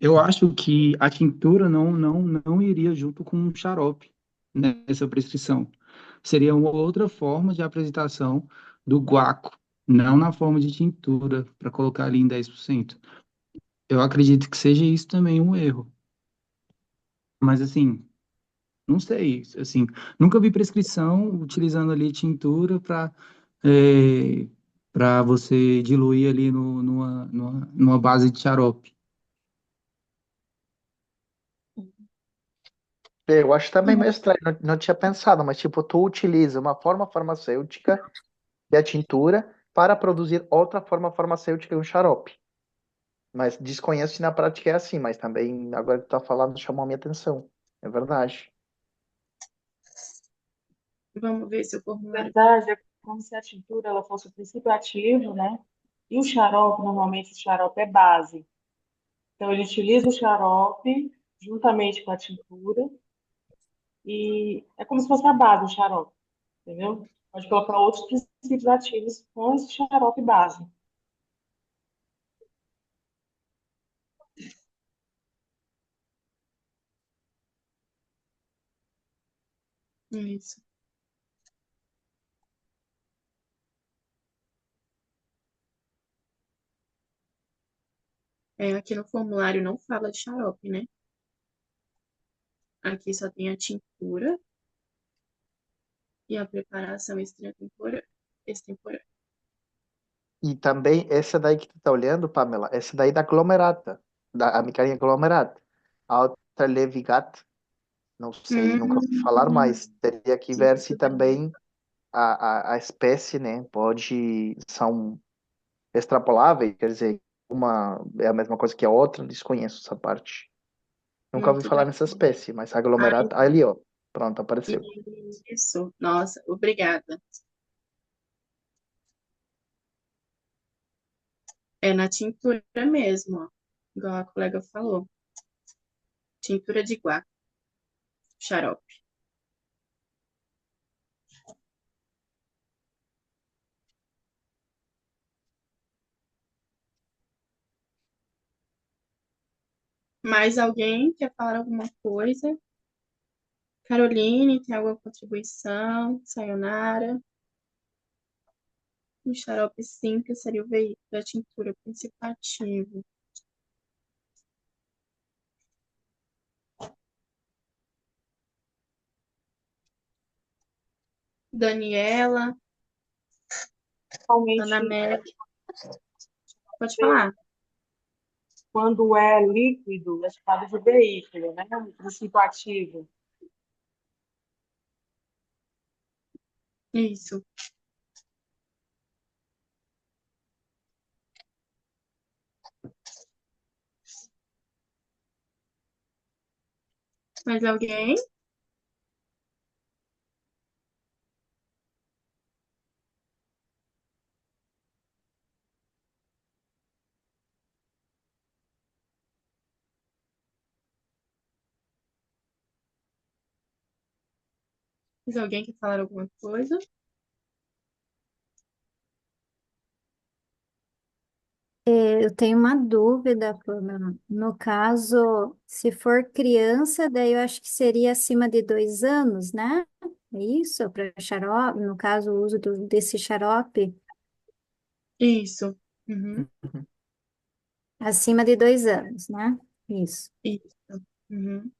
eu acho que a tintura não iria junto com um xarope nessa prescrição. Seria uma outra forma de apresentação do guaco, não na forma de tintura, para colocar ali em 10%. Eu acredito que seja isso também um erro. Mas, assim, não sei, assim, nunca vi prescrição utilizando ali tintura para você diluir ali numa base de xarope. Eu acho também meio estranho, não tinha pensado, mas tipo, tu utiliza uma forma farmacêutica, que é a tintura, para produzir outra forma farmacêutica, um xarope. Mas desconheço se na prática é assim, mas também, agora que tu tá falando, chamou a minha atenção. É verdade. Vamos ver se o Na formulário. verdade, é como se a tintura ela fosse o princípio ativo, né? E o xarope, normalmente, o xarope é base. Então, ele utiliza o xarope juntamente com a tintura e é como se fosse a base do xarope, entendeu? Pode colocar outros princípios ativos com esse xarope base. Isso. Aqui no formulário não fala de xarope, né? Aqui só tem a tintura e a preparação extemporânea. E também essa daí que tu tá olhando, Pamela, essa daí da Glomerata, da amicarinha Glomerata. A outra é Levigat, não sei, nunca ouvi falar, Hum, mas teria que ver se também a espécie, né, são extrapoláveis, quer dizer, uma é a mesma coisa que a outra, desconheço essa parte. Nunca ouvi muito falar bem. nessa espécie, mas Ah, aglomerado, ali, ó, pronto, apareceu. isso. Nossa, obrigada. É na tintura mesmo, ó. Igual a colega falou. Tintura de guaco, xarope. Mais alguém quer falar alguma coisa? Caroline, tem alguma contribuição? Sayonara? O xarope simples seria o veículo da tintura princípio ativo. Daniela, Ana Principalmente Mac, pode falar. quando é líquido, é chamado de veículo, né? O princípio ativo. Isso. Mais alguém? Mais alguém quer falar alguma coisa? Eu tenho uma dúvida, Pamela. No caso, se for criança, daí eu acho que seria acima de 2 anos, né? É isso? Para xarope, no caso, o uso desse xarope, Isso. Uhum. Uhum. acima de 2 anos, né? Isso. Isso. Uhum.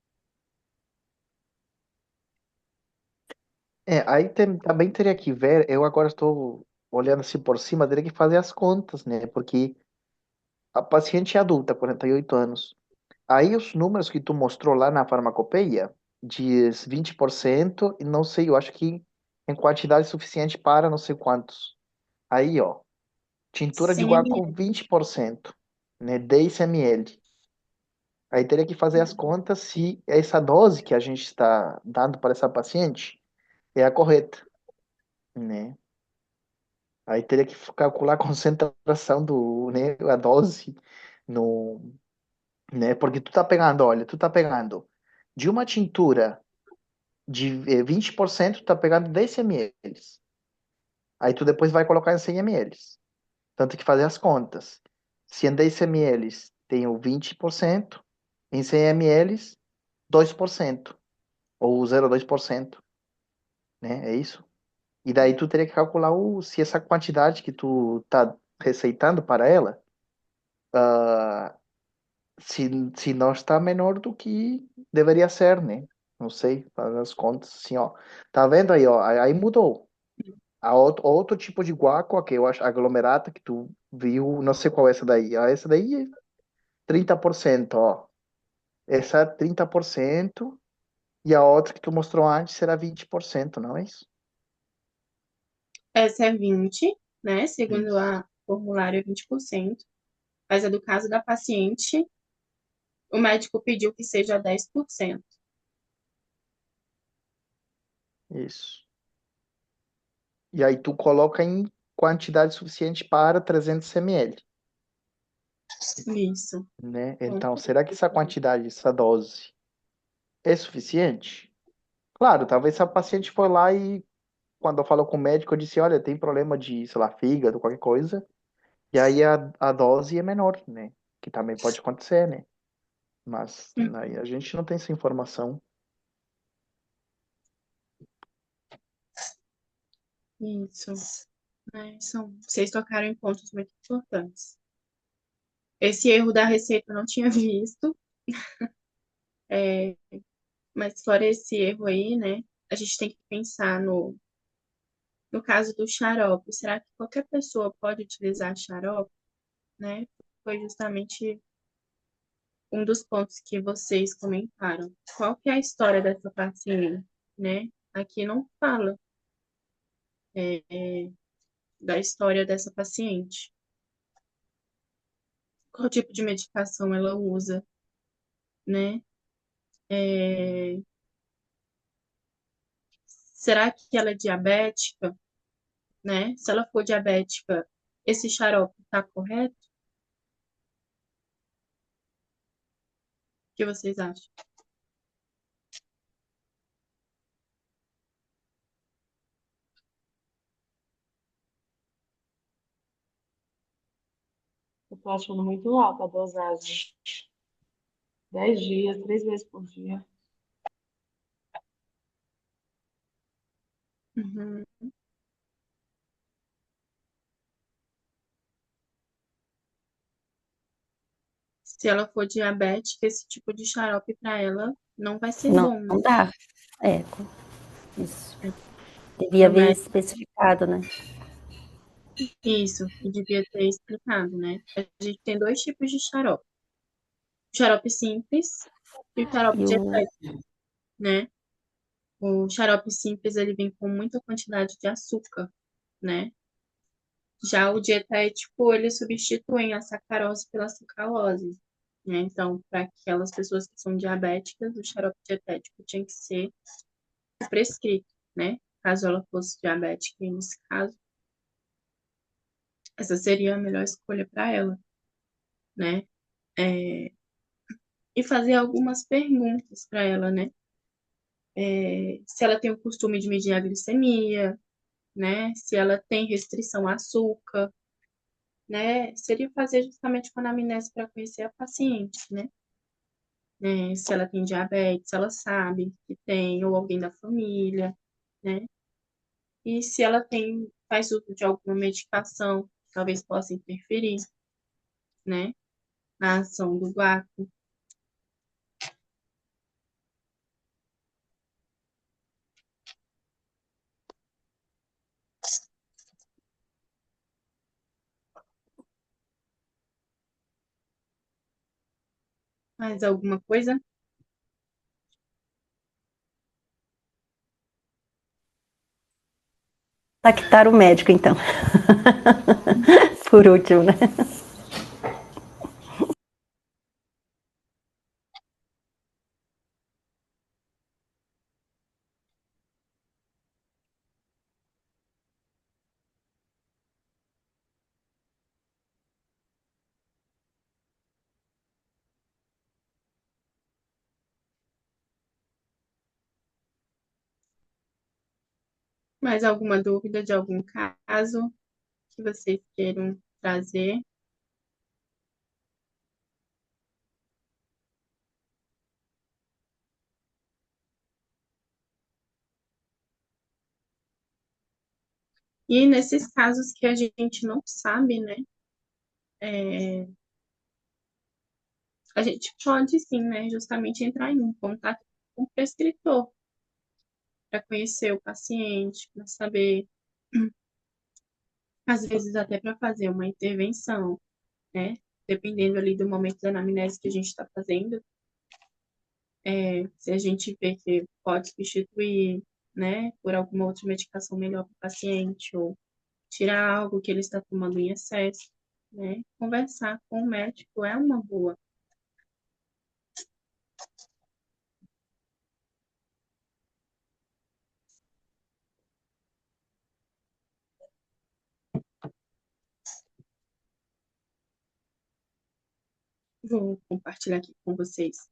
Aí também teria que ver, eu agora estou olhando assim por cima, teria que fazer as contas, né? Porque a paciente é adulta, 48 anos. Aí os números que tu mostrou lá na farmacopeia, diz 20%, e não sei, eu acho que em quantidade suficiente para não sei quantos. Aí, ó, tintura de 100 guaco ml. 20%, né? 10 ml. Aí teria que fazer as contas se essa dose que a gente está dando para essa paciente é a correta, né? Aí teria que calcular a concentração do, né, a dose no, né? Porque tu tá pegando, olha, tu tá pegando de uma tintura de 20%, tu tá pegando 10 ml. Aí tu depois vai colocar em 100 ml. Tanto que fazer as contas. Se em 10 ml tem o 20%, em 100 ml, 2%, ou 0,2%, né? É isso? E daí tu teria que calcular se essa quantidade que tu tá receitando para ela, se, se não está menor do que deveria ser, né? Não sei, faz as contas, assim, ó. Tá vendo aí, ó? Aí mudou. A outro tipo de guaco, que eu acho aglomerata, que tu viu, não sei qual é essa daí. Ah, essa daí é 30%, ó. Essa é 30% e a outra que tu mostrou antes será 20%, não é isso? Essa é 20, né? Segundo Isso. a formulário é 20%. Mas é do caso da paciente, o médico pediu que seja 10%. Isso. E aí tu coloca em quantidade suficiente para 300 ml, Isso. né? Com Então, será que essa certeza. quantidade, essa dose é suficiente? Claro, talvez se a paciente foi lá e quando eu falo com o médico, eu disse, olha, tem problema de, sei lá, fígado, qualquer coisa, e aí a dose é menor, né? Que também pode acontecer, né? Mas aí a gente não tem essa informação. Isso. Vocês tocaram em pontos muito importantes. Esse erro da receita eu não tinha visto, é, mas fora esse erro aí, né? A gente tem que pensar no caso do xarope. Será que qualquer pessoa pode utilizar xarope, né? Foi justamente um dos pontos que vocês comentaram. Qual que é a história dessa paciente, né? Aqui não fala da história dessa paciente. Qual tipo de medicação ela usa, né? É, será que ela é diabética, né? Se ela for diabética, esse xarope está correto? O que vocês acham? Eu tô achando muito alta a dosagem. 10 dias, 3 vezes por dia. Uhum. Se ela for diabética, esse tipo de xarope para ela não vai ser Não, bom, não né? dá. É, isso. Devia Não haver vai. especificado, né? Isso, e devia ter explicado, né? A gente tem dois tipos de xarope. O xarope simples e o xarope E o dietético, né? O xarope simples, ele vem com muita quantidade de açúcar, né? Já o dietético, ele substitui a sacarose pela sucralose, né? Então, para aquelas pessoas que são diabéticas, o xarope dietético tinha que ser prescrito, né? Caso ela fosse diabética, e nesse caso, essa seria a melhor escolha para ela, né? É, e fazer algumas perguntas para ela, né? Se ela tem o costume de medir a glicemia, né? Se ela tem restrição a açúcar, né? Seria fazer justamente uma anamnese para conhecer a paciente, né? Se ela tem diabetes, se ela sabe que tem, ou alguém da família, né? E se ela faz uso de alguma medicação, talvez possa interferir, né? Na ação do vácuo. Mais alguma coisa? Tactar o médico, então. Por último, né? Mais alguma dúvida de algum caso que vocês queiram trazer? E nesses casos que a gente não sabe, né? A gente pode sim, né? Justamente entrar em contato com o prescritor para conhecer o paciente, para saber, às vezes até para fazer uma intervenção, né? Dependendo ali do momento da anamnese que a gente está fazendo, se a gente vê que pode substituir, né, por alguma outra medicação melhor para o paciente, ou tirar algo que ele está tomando em excesso, né? Conversar com o médico é uma boa. Vou compartilhar aqui com vocês.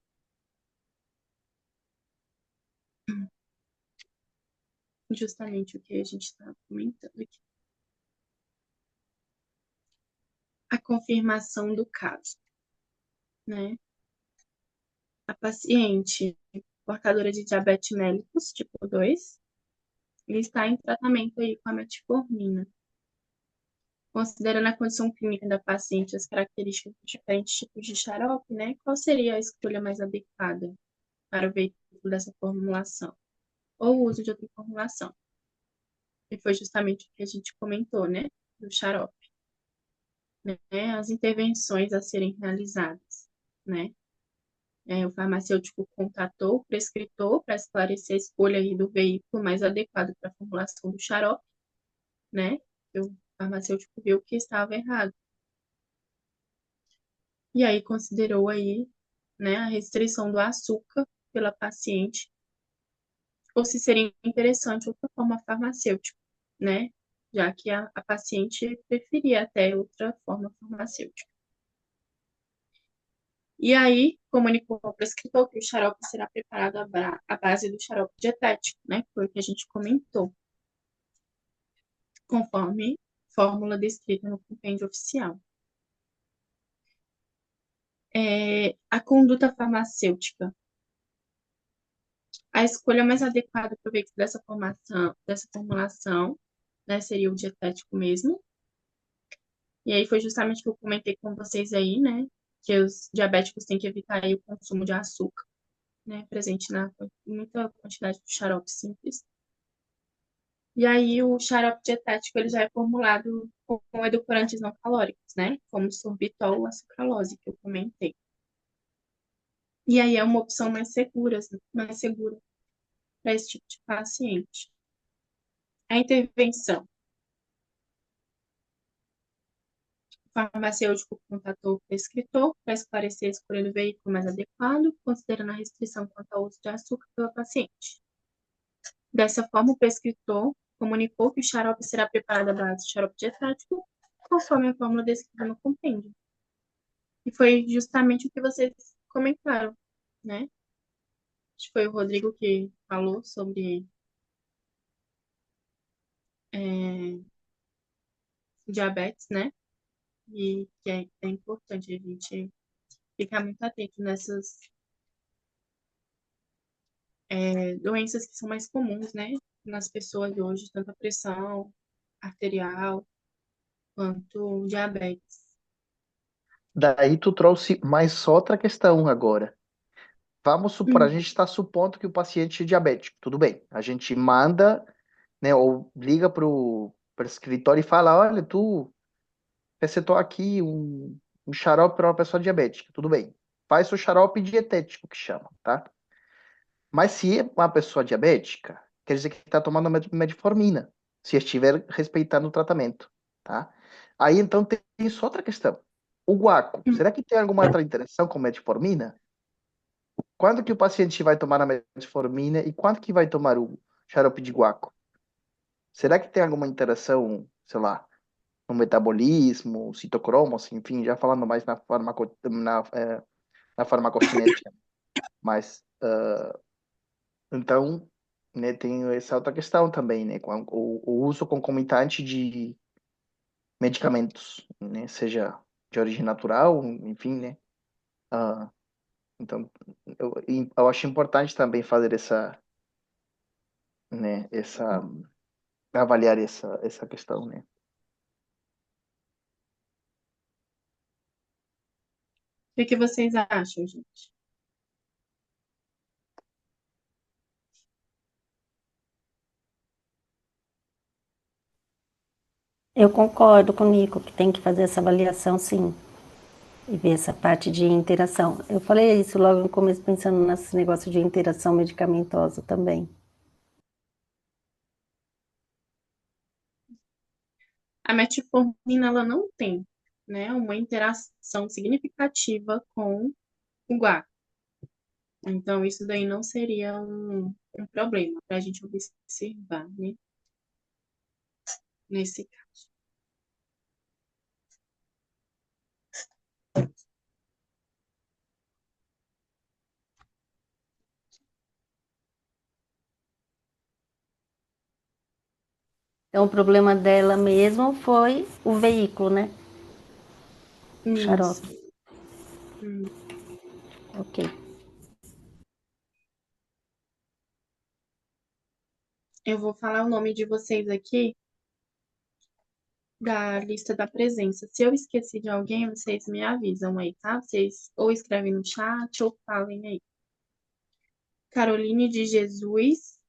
Justamente o que a gente está comentando aqui. A confirmação do caso, né? A paciente portadora de diabetes mellitus tipo 2 e está em tratamento aí com a metformina. Considerando a condição clínica da paciente e as características dos diferentes tipos de xarope, né? Qual seria a escolha mais adequada para o veículo dessa formulação? Ou o uso de outra formulação? E foi justamente o que a gente comentou, né? Do xarope, né? As intervenções a serem realizadas, né? O farmacêutico contatou o prescritor para esclarecer a escolha aí do veículo mais adequado para a formulação do xarope, né? E o farmacêutico viu que estava errado. E aí considerou aí, né, a restrição do açúcar pela paciente, ou se seria interessante outra forma farmacêutica, né? Já que a paciente preferia até outra forma farmacêutica. E aí, comunicou ao prescritor que o xarope será preparado à base do xarope dietético, né? Que foi o que a gente comentou, conforme fórmula descrita no compêndio oficial. A conduta farmacêutica. A escolha mais adequada para o veículo dessa formulação, né, seria o dietético mesmo. E aí foi justamente o que eu comentei com vocês aí, né? que os diabéticos têm que evitar aí o consumo de açúcar, né, presente na muita quantidade de xarope simples. E aí o xarope dietético ele já é formulado com edulcorantes não calóricos, né, como sorbitol ou a sucralose, que eu comentei. E aí é uma opção mais segura para esse tipo de paciente. A intervenção. O farmacêutico contatou o prescritor para esclarecer a escolha do veículo mais adequado, considerando a restrição quanto ao uso de açúcar pela paciente. Dessa forma, o prescritor comunicou que o xarope será preparado à base de xarope dietético, conforme a fórmula descrita no compêndio. E foi justamente o que vocês comentaram, né? Acho que foi o Rodrigo que falou sobre diabetes, né? E que é importante a gente ficar muito atento nessas doenças que são mais comuns, né? Nas pessoas hoje, tanto a pressão arterial quanto diabetes. Daí tu trouxe mais outra questão agora. Vamos supor, a gente está supondo que o paciente é diabético, tudo bem. A gente manda, né, ou liga para o escritório e fala, olha, tu receitou aqui um xarope para uma pessoa diabética, tudo bem. Faz o xarope dietético que chama, tá? Mas se é uma pessoa diabética, quer dizer que está tomando metformina, se estiver respeitando o tratamento, tá? Aí então tem isso outra questão. O guaco, será que tem alguma outra interação com metformina? Quando que o paciente vai tomar a metformina e quando que vai tomar o xarope de guaco? Será que tem alguma interação, sei lá, no metabolismo, citocromos, enfim, já falando mais na farmacocinética, mas então, né, tem essa outra questão também, né, com o uso concomitante de medicamentos, né, seja de origem natural, enfim, né, ah, então eu acho importante também fazer essa, né, avaliar essa questão, né. O que vocês acham, gente? Eu concordo com o Nico que tem que fazer essa avaliação, sim, e ver essa parte de interação. Eu falei isso logo no começo, pensando nesse negócio de interação medicamentosa também. A metformina ela não tem, né, uma interação significativa com o guaco. Então, isso daí não seria um problema para a gente observar, né, nesse caso. Então, o problema dela mesmo foi o veículo, né? O Isso. xarope. Ok. Eu vou falar o nome de vocês aqui da lista da presença. Se eu esqueci de alguém, vocês me avisam aí, tá? Vocês ou escrevem no chat ou falem aí. Caroline de Jesus,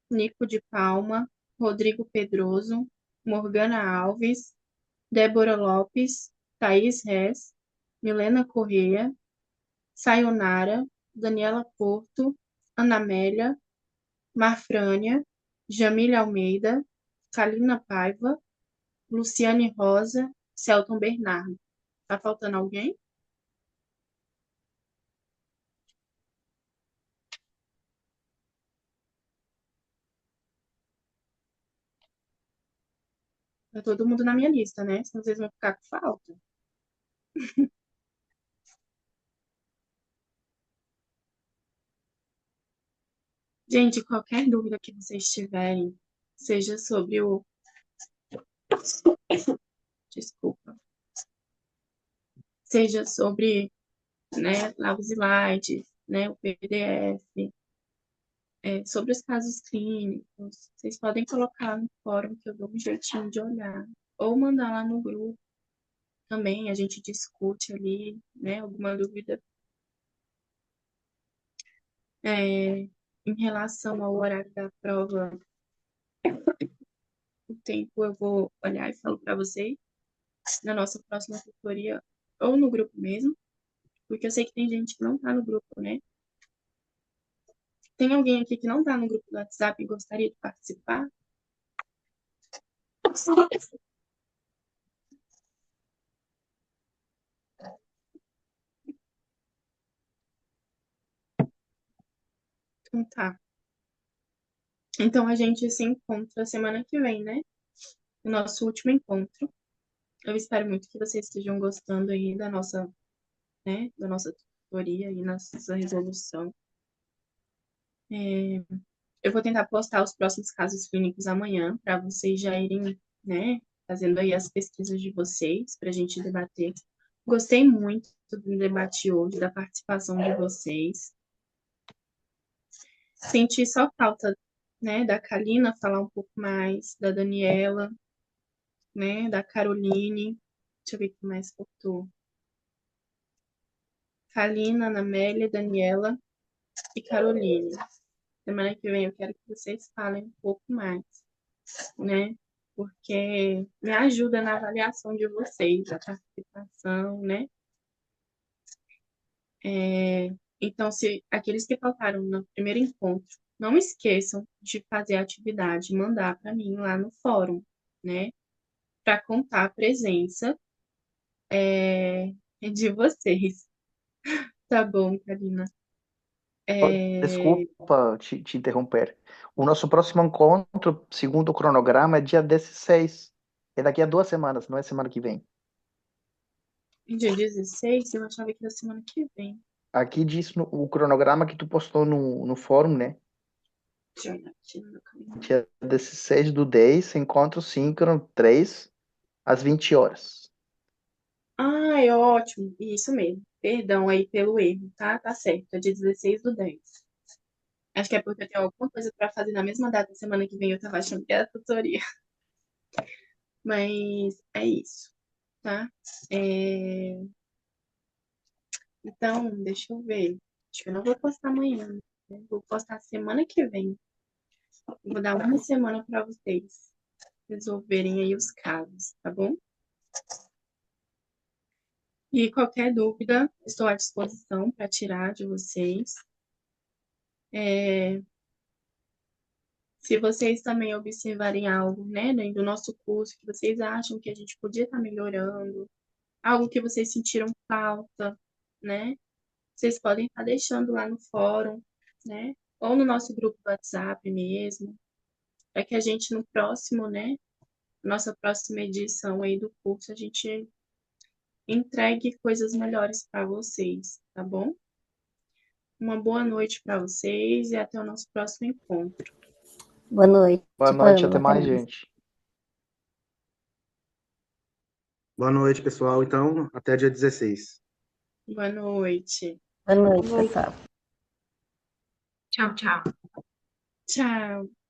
Nico de Palma, Rodrigo Pedroso, Morgana Alves, Débora Lopes, Thaís Rez, Milena Corrêa, Sayonara, Daniela Porto, Ana Amélia, Marfrânia, Jamília Almeida, Kalina Paiva, Luciane Rosa, Celton Bernardo. Tá faltando alguém? Tá todo mundo na minha lista, né? Senão vocês vão ficar com falta. Gente, qualquer dúvida que vocês tiverem, seja sobre o. Desculpa. Seja sobre, né, lá os slides, né, o PDF, sobre os casos clínicos, vocês podem colocar no fórum que eu dou um jeitinho de olhar. Ou mandar lá no grupo também, a gente discute ali, né, alguma dúvida. Em relação ao horário da prova, o tempo eu vou olhar e falo para vocês na nossa próxima tutoria ou no grupo mesmo, porque eu sei que tem gente que não tá no grupo, né? Tem alguém aqui que não tá no grupo do WhatsApp e gostaria de participar? Então tá. Então a gente se encontra semana que vem, né? O nosso último encontro. Eu espero muito que vocês estejam gostando aí da nossa, né, da nossa tutoria e nossa resolução. Eu vou tentar postar os próximos casos clínicos amanhã, para vocês já irem, né, fazendo aí as pesquisas de vocês, para a gente debater. Gostei muito do debate hoje, da participação de vocês. Senti só falta, né, da Kalina falar um pouco mais, da Daniela, né, da Caroline. Deixa eu ver o que mais faltou. Kalina, Ana Amélia, Daniela e Caroline. Semana que vem eu quero que vocês falem um pouco mais, né? Porque me ajuda na avaliação de vocês, a participação, né? Então, se aqueles que faltaram no primeiro encontro, não esqueçam de fazer a atividade, mandar para mim lá no fórum, né? Para contar a presença de vocês. Tá bom, Karina? Desculpa te interromper. O nosso próximo encontro, segundo o cronograma, é dia 16. É daqui a 2 semanas, não é semana que vem. Dia 16, eu achava que era semana que vem. Aqui diz o cronograma que tu postou no fórum, né? Deixa eu olhar aqui no meu calendário. Dia 16 do 10, encontro síncrono 3 às 20 horas. Ah, é ótimo. Isso mesmo. Perdão aí pelo erro, tá? Tá certo. É dia 16 do 10. Acho que é porque eu tenho alguma coisa pra fazer na mesma data, semana que vem eu tava achando que era tutoria. Mas é isso, tá? Então, deixa eu ver. Acho que eu não vou postar amanhã, né? Vou postar semana que vem. Vou dar uma semana pra vocês resolverem aí os casos, tá bom? E qualquer dúvida, estou à disposição para tirar de vocês. Se vocês também observarem algo, né, dentro do nosso curso, que vocês acham que a gente podia estar melhorando, algo que vocês sentiram falta, né, vocês podem estar deixando lá no fórum, né, ou no nosso grupo do WhatsApp mesmo, para que a gente no próximo, né, nossa próxima edição aí do curso, a gente entregue coisas melhores para vocês, tá bom? Uma boa noite para vocês e até o nosso próximo encontro. Boa noite, Boa noite, até Pamela. mais, gente. Boa noite, pessoal. Então, até dia 16. Boa noite. Boa noite, pessoal. Tchau, tchau. Tchau.